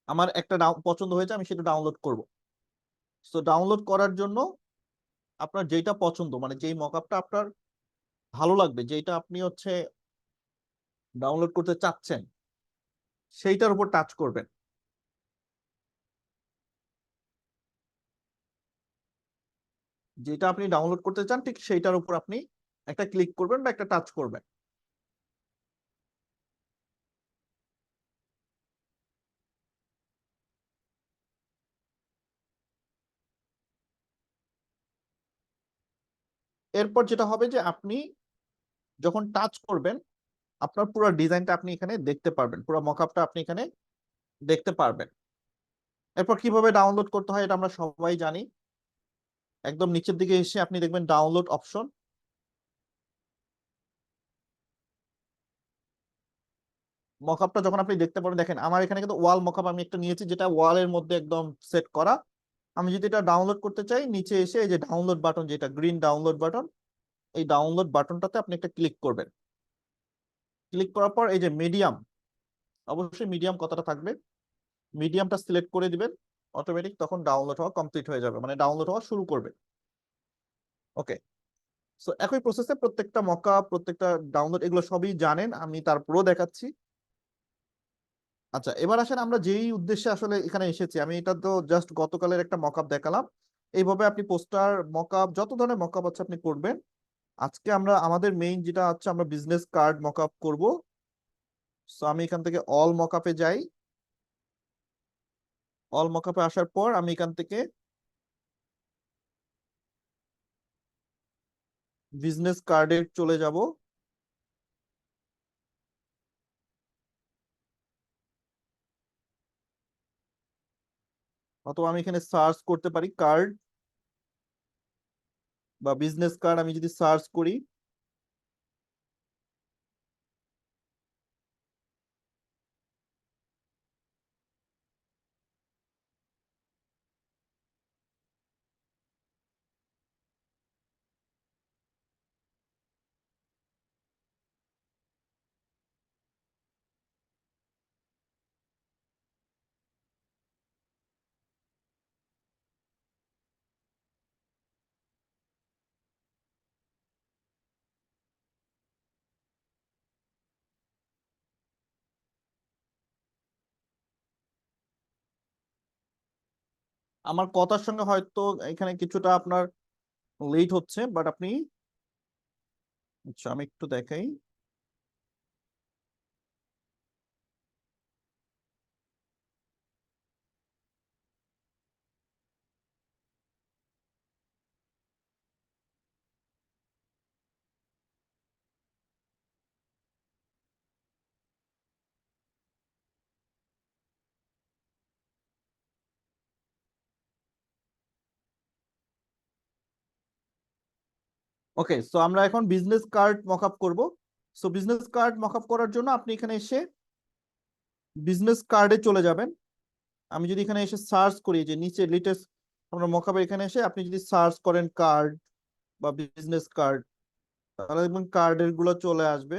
আমার একটা পছন্দ হয়েছে, আমি সেটা ডাউনলোড করব। সো ডাউনলোড করার জন্য আপনার যেটা পছন্দ, মানে যেই মকআপটা আপনার ভালো লাগবে, যেটা আপনি হচ্ছে ডাউনলোড করতে চাচ্ছেন, সেইটার উপর টাচ করবেন। যেটা আপনি ডাউনলোড করতে চান ঠিক সেইটার উপর আপনি একটা ক্লিক করবেন বা একটা টাচ করবেন। এরপর যেটা হবে যে আপনি যখন টাচ করবেন আপনার পুরো ডিজাইনটা আপনি এখানে দেখতে পারবেন, পুরো মকআপটা আপনি এখানে দেখতে পারবেন। এরপর কিভাবে ডাউনলোড করতে হয় এটা আমরা সবাই জানি। একদম নিচের দিকে এসে আপনি দেখবেন ডাউনলোড অপশন। মকআপটা যখন আপনি দেখতে পারেন, দেখেন আমার এখানে কিন্তু ওয়াল মকআপ আমি একটা নিয়েছি যেটা ওয়ালের মধ্যে একদম সেট করা। আমি যদি এটা ডাউনলোড করতে চাই, নিচে এসে এই যে ডাউনলোড বাটন, যেটা গ্রিন ডাউনলোড বাটন, এই ডাউনলোড বাটনটাতে আপনি একটা ক্লিক করবেন। ক্লিক করার পর এই যে মিডিয়াম, অবশ্যই মিডিয়াম কথাটা থাকবে, মিডিয়ামটা সিলেক্ট করে দিবেন। অটোমেটিক তখন ডাউনলোড হওয়া কমপ্লিট হয়ে যাবে, মানে ডাউনলোড হওয়া শুরু করবে। ওকে, সো একই প্রসেসে প্রত্যেকটা মকআপ, প্রত্যেকটা ডাউনলোড এগুলো সবই জানেন, আমি তারপরও দেখাচ্ছি। আচ্ছা, এবার আসেন আমরা যেই উদ্দেশ্যে আসলে এখানে এসেছি। আমি এটা তো জাস্ট গতকালের একটা মকআপ দেখালাম। এইভাবে আপনি পোস্টার মকআপ, যত ধরনের মকআপ আছে আপনি করবেন। আজকে আমরা আমাদের মেইন যেটা হচ্ছে, আমরা বিজনেস কার্ড মকআপ করব। সো আমি এখান থেকে অল মকআপে যাই। অল মকআপে আসার পর আমি এখান থেকে বিজনেস কার্ডে চলে যাব। অথবা আমি এখানে সার্চ করতে পারি কার্ড বা বিজনেস কার্ড। আমি যদি সার্চ করি, আমার কথার সঙ্গে হয়তো এখানে কিছুটা আপনার লেট হচ্ছে, বাট আপনি, আচ্ছা আমি একটু দেখাই। ওকে, সো আমরা এখন বিজনেস কার্ড মকআপ করব। সো বিজনেস কার্ড মকআপ করার জন্য আপনি এখানে এসে বিজনেস কার্ডে চলে যাবেন। আমি যদি এখানে এসে সার্চ করি, যে নিচে লেটেস্ট আপনার মকআপের এখানে এসে আপনি যদি সার্চ করেন কার্ড বা বিজনেস কার্ড, তাহলে দেখবেন কার্ডের গুলো চলে আসবে।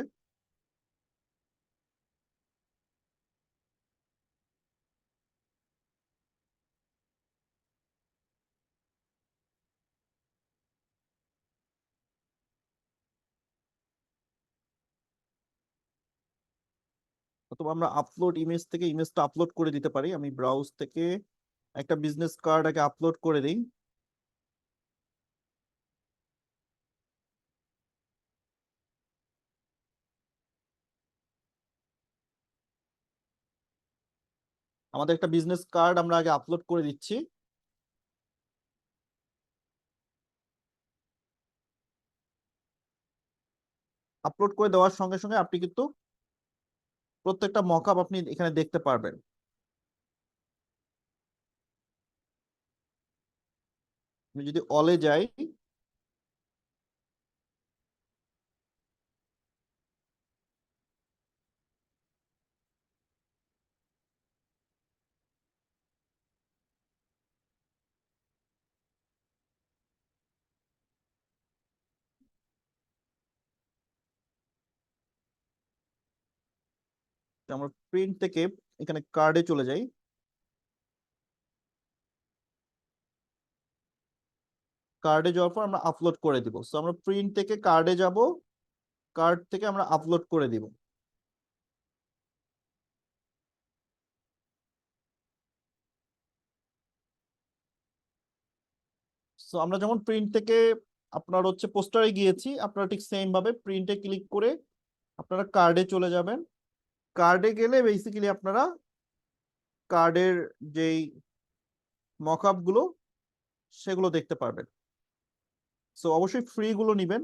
অথবা আমরা আপলোড ইমেজ থেকে ইমেজটা আপলোড করে দিতে পারি। আমি ব্রাউজ থেকে একটা বিজনেস কার্ড আগে আপলোড করে দিই। আমাদের একটা বিজনেস কার্ড আমরা আগে আপলোড করে দিচ্ছি। আপলোড করে দেওয়ার সঙ্গে সঙ্গে আপনি কিন্তু প্রত্যেকটা মকআপ আপনি এখানে দেখতে পারবেন। আমি যদি অলে যাই, আমরা প্রিন্ট থেকে এখানে কার্ডে চলে যাই। কার্ডে যাওয়ার পর আমরা আপলোড করে দিব। সো আমরা প্রিন্ট থেকে কার্ডে যাব, কার্ড থেকে আমরা আপলোড করে দিব। সো আমরা যেমন প্রিন্ট থেকে আপনার হচ্ছে পোস্টারে গিয়েছি, আপনারা ঠিক সেম ভাবে প্রিন্টে ক্লিক করে আপনারা কার্ডে চলে যাবেন। কার্ডে গেলে বেসিক্যালি আপনারা কার্ডের যেই মকআপ গুলো সেগুলো দেখতে পারবেন। সো অবশ্যই ফ্রি গুলো নিবেন,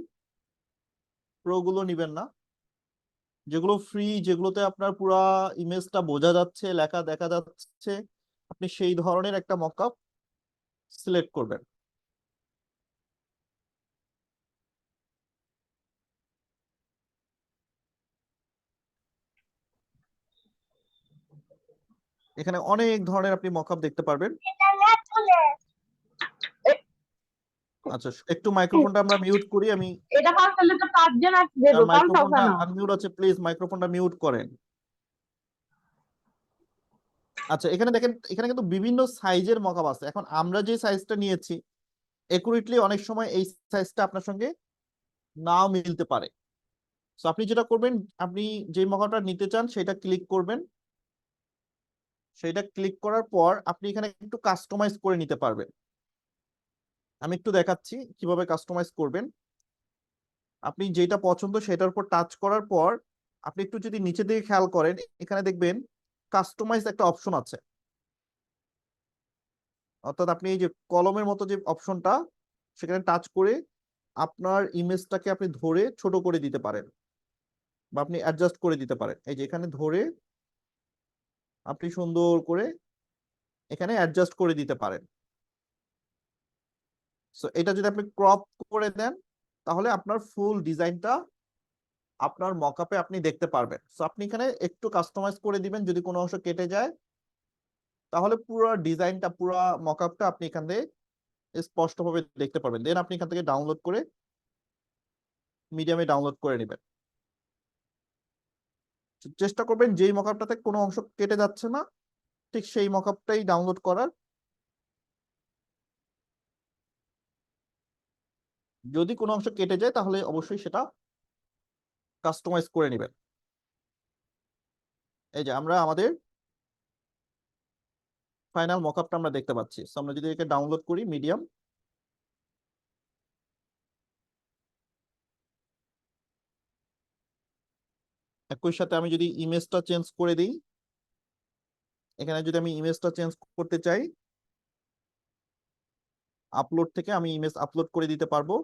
প্রো গুলো নিবেন না। যেগুলো ফ্রি, যেগুলোতে আপনার পুরা ইমেজটা বোঝা যাচ্ছে, লেখা দেখা যাচ্ছে, আপনি সেই ধরনের একটা মকআপ সিলেক্ট করবেন। এখানে অনেক ধরনের আপনি মকআপ দেখতে পারবেন। আচ্ছা, একটু মাইক্রোফোনটা আমরা মিউট করি। আমি এটা পাল্টালে তো 5 জন আসবে, তার পাল্টাও মাইক্রোফোনটা কেন? আনমিউট আছে, প্লিজ মাইক্রোফোনটা মিউট করেন। আচ্ছা, এখানে দেখেন, এখানে কিন্তু বিভিন্ন সাইজের মকআপ আছে। এখন আমরা যে সাইজটা নিয়েছি, একুরেটলি অনেক সময় এই সাইজটা আপনার সঙ্গে নাও মিলতে পারে। তো আপনি যেটা করবেন, আপনি যে মকআপটা নিতে চান সেটা ক্লিক করবেন। সেটা ক্লিক করার পর আপনি এখানে একটু কাস্টমাইজ করে নিতে পারবেন। আমি একটু দেখাচ্ছি কিভাবে কাস্টমাইজ করবেন। আপনি যেটা পছন্দ সেটার উপর টাচ করার পর আপনি একটু যদি নিচে দিকে খেয়াল করেন, এখানে দেখবেন কাস্টমাইজ একটা অপশন আছে। অর্থাৎ আপনি এই যে কলমের মতো যে অপশনটা, সেখানে টাচ করে আপনার ইমেজটাকে আপনি ধরে ছোট করে দিতে পারেন, বা আপনি অ্যাডজাস্ট করে দিতে পারেন। এই যে এখানে ধরে আপনি সুন্দর করে এখানে অ্যাডজাস্ট করে দিতে পারেন। সো এটা যদি আপনি ক্রপ করে দেন, তাহলে আপনার ফুল ডিজাইনটা আপনার মকআপে আপনি দেখতে পারবেন। সো আপনি এখানে একটু কাস্টমাইজ করে দিবেন, যদি কোনো অংশ কেটে যায় তাহলে পুরো ডিজাইনটা, পুরো মকআপটা আপনি এখান থেকে স্পষ্টভাবে দেখতে পারবেন। দেন আপনি এখান থেকে ডাউনলোড করে মিডিয়ামে ডাউনলোড করে নেবেন। চেষ্টা করবেন যেই মকআপটাতে কোনো অংশ কেটে যাচ্ছে না, ঠিক সেই মকআপটাই ডাউনলোড করার। যদি কোনো অংশ কেটে যায় তাহলে অবশ্যই সেটা কাস্টমাইজ করে নেবেন। এই যে আমরা আমাদের ফাইনাল মকআপটা আমরা দেখতে পাচ্ছি। সো আমরা যদি একে ডাউনলোড করি মিডিয়াম, একই সাথে আমি যদি ইমেজটা চেঞ্জ করে দিই, এখানে যদি আমি ইমেজটা চেঞ্জ করতে চাই, আপলোড থেকে আমি ইমেজ আপলোড করে দিতে পারবো।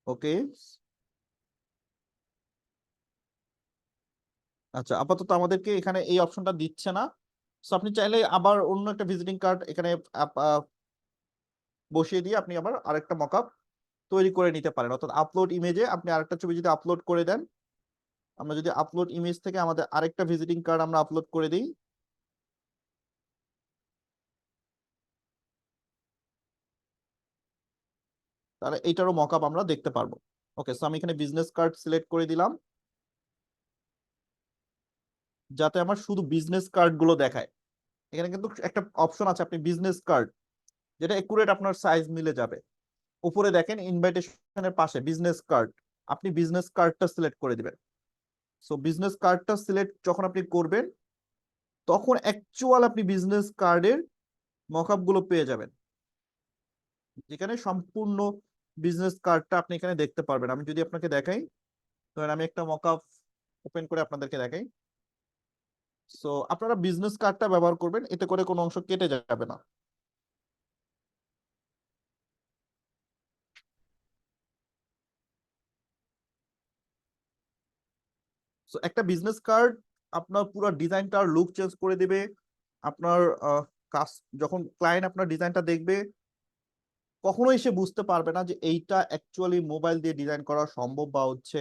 ওকে, আচ্ছা আপাতত আমাদেরকে এখানে এই অপশনটা দিচ্ছে না। সো আপনি চাইলে আবার অন্য একটা ভিজিটিং কার্ড এখানে বসিয়ে দিয়ে আপনি আবার আরেকটা মকআপ তৈরি করে নিতে পারেন। অর্থাৎ আপলোড ইমেজে আপনি আরেকটা ছবি যদি আপলোড করে দেন, আমরা যদি আপলোড ইমেজ থেকে আমাদের আরেকটা ভিজিটিং কার্ড আমরা আপলোড করে দিই, তাহলে এইটারও মকআপ আমরা দেখতে পারবো। ওকে, সো আমি এখানে বিজনেস কার্ড সিলেক্ট করে দিলাম যাতে আমার শুধু বিজনেস কার্ড গুলো দেখায়। এখানে কিন্তু একটা অপশন আছে, আপনি বিজনেস কার্ড যেটা একুরেট আপনার সাইজ মিলে যাবে। উপরে দেখেন ইনভাইটেশনের পাশে বিজনেস কার্ড, আপনি বিজনেস কার্ডটা সিলেক্ট করে দিবেন। সো বিজনেস কার্ডটা সিলেক্ট যখন আপনি করবেন, তখন অ্যাকচুয়াল আপনি বিজনেস কার্ডের মকআপ গুলো পেয়ে যাবেন, যেখানে সম্পূর্ণ বিজনেস কার্ডটা আপনি এখানে দেখতে পারবেন। আমি যদি আপনাকে দেখাই, ধরেন আমি একটা মকআপ ওপেন করে আপনাদেরকে দেখাই। সো আপনারা বিজনেস কার্ডটা ব্যবহার করবেন, এতে করে কোনো অংশ কেটে যাবে না। সো একটা বিজনেস কার্ড আপনার পুরো ডিজাইনটা লুক চেঞ্জ করে দিবে। আপনার কাজ, যখন ক্লায়েন্ট আপনার ডিজাইনটা দেখবে, কখনোই সে বুঝতে পারবে না যে এইটা অ্যাকচুয়ালি মোবাইল দিয়ে ডিজাইন করা সম্ভব, বা হচ্ছে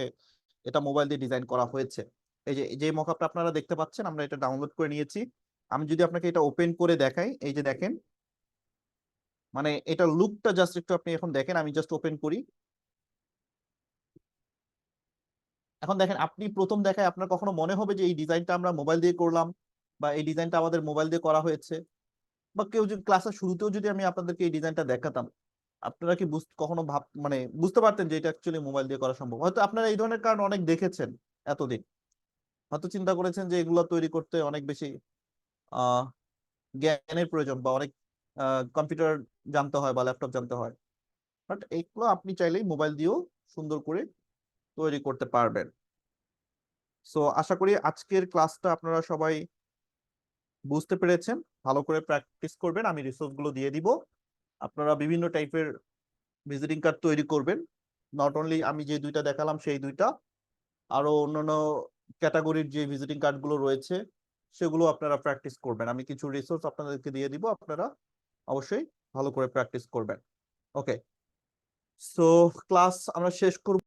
এটা মোবাইল দিয়ে ডিজাইন করা হয়েছে। এই যে যে মকআপটা আপনারা দেখতে পাচ্ছেন, আমরা এটা ডাউনলোড করে নিয়েছি। আমি যদি আপনাকে এটা ওপেন করে দেখাই, এই যে দেখেন, মানে এটা লুকটা জাস্ট একটু আপনি এখন দেখেন, আমি জাস্ট ওপেন করি। এখন দেখেন, আপনি প্রথম দেখায় আপনার কখনো মনে হবে যে এই ডিজাইনটা আমরা মোবাইল দিয়ে করলাম, বা এই ডিজাইনটা আমাদের মোবাইল দিয়ে করা হয়েছে? বা কেউ যদি ক্লাসের শুরুতেও যদি আমি আপনাদেরকে এই ডিজাইনটা দেখাতাম, আপনারা কি কখনো মানে বুঝতে পারতেন যে এটা অ্যাকচুয়ালি মোবাইল দিয়ে করা সম্ভব? হয়তো আপনারা এই ধরনের কারণ অনেক দেখেছেন এতদিন, হয়তো চিন্তা করেছেন যে এগুলো তৈরি করতে অনেক বেশি আহ জ্ঞানের প্রয়োজন, বা অনেক কম্পিউটার জানতে হয় বা ল্যাপটপ জানতে হয়। বাট এগুলো আপনি চাইলেই মোবাইল দিয়েও সুন্দর করে তৈরি করতে পারবেন। সো আশা করি আজকের ক্লাসটা আপনারা সবাই বুঝতে পেরেছেন। ভালো করে প্র্যাকটিস করবেন, আমি রিসোর্স গুলো দিয়ে দিব। আপনারা বিভিন্ন টাইপের ভিজিটিং কার্ড তৈরি করবেন, নট অনলি আমি যে দুইটা দেখালাম সেই দুইটা, আরো অন্যান্য ক্যাটাগরির যে ভিজিটিং কার্ড গুলো রয়েছে সেগুলো আপনারা প্র্যাকটিস করবেন। আমি কিছু রিসোর্স আপনাদেরকে দিয়ে দিব, আপনারা অবশ্যই ভালো করে প্র্যাকটিস করবেন। ওকে, সো ক্লাস আমরা শেষ করব।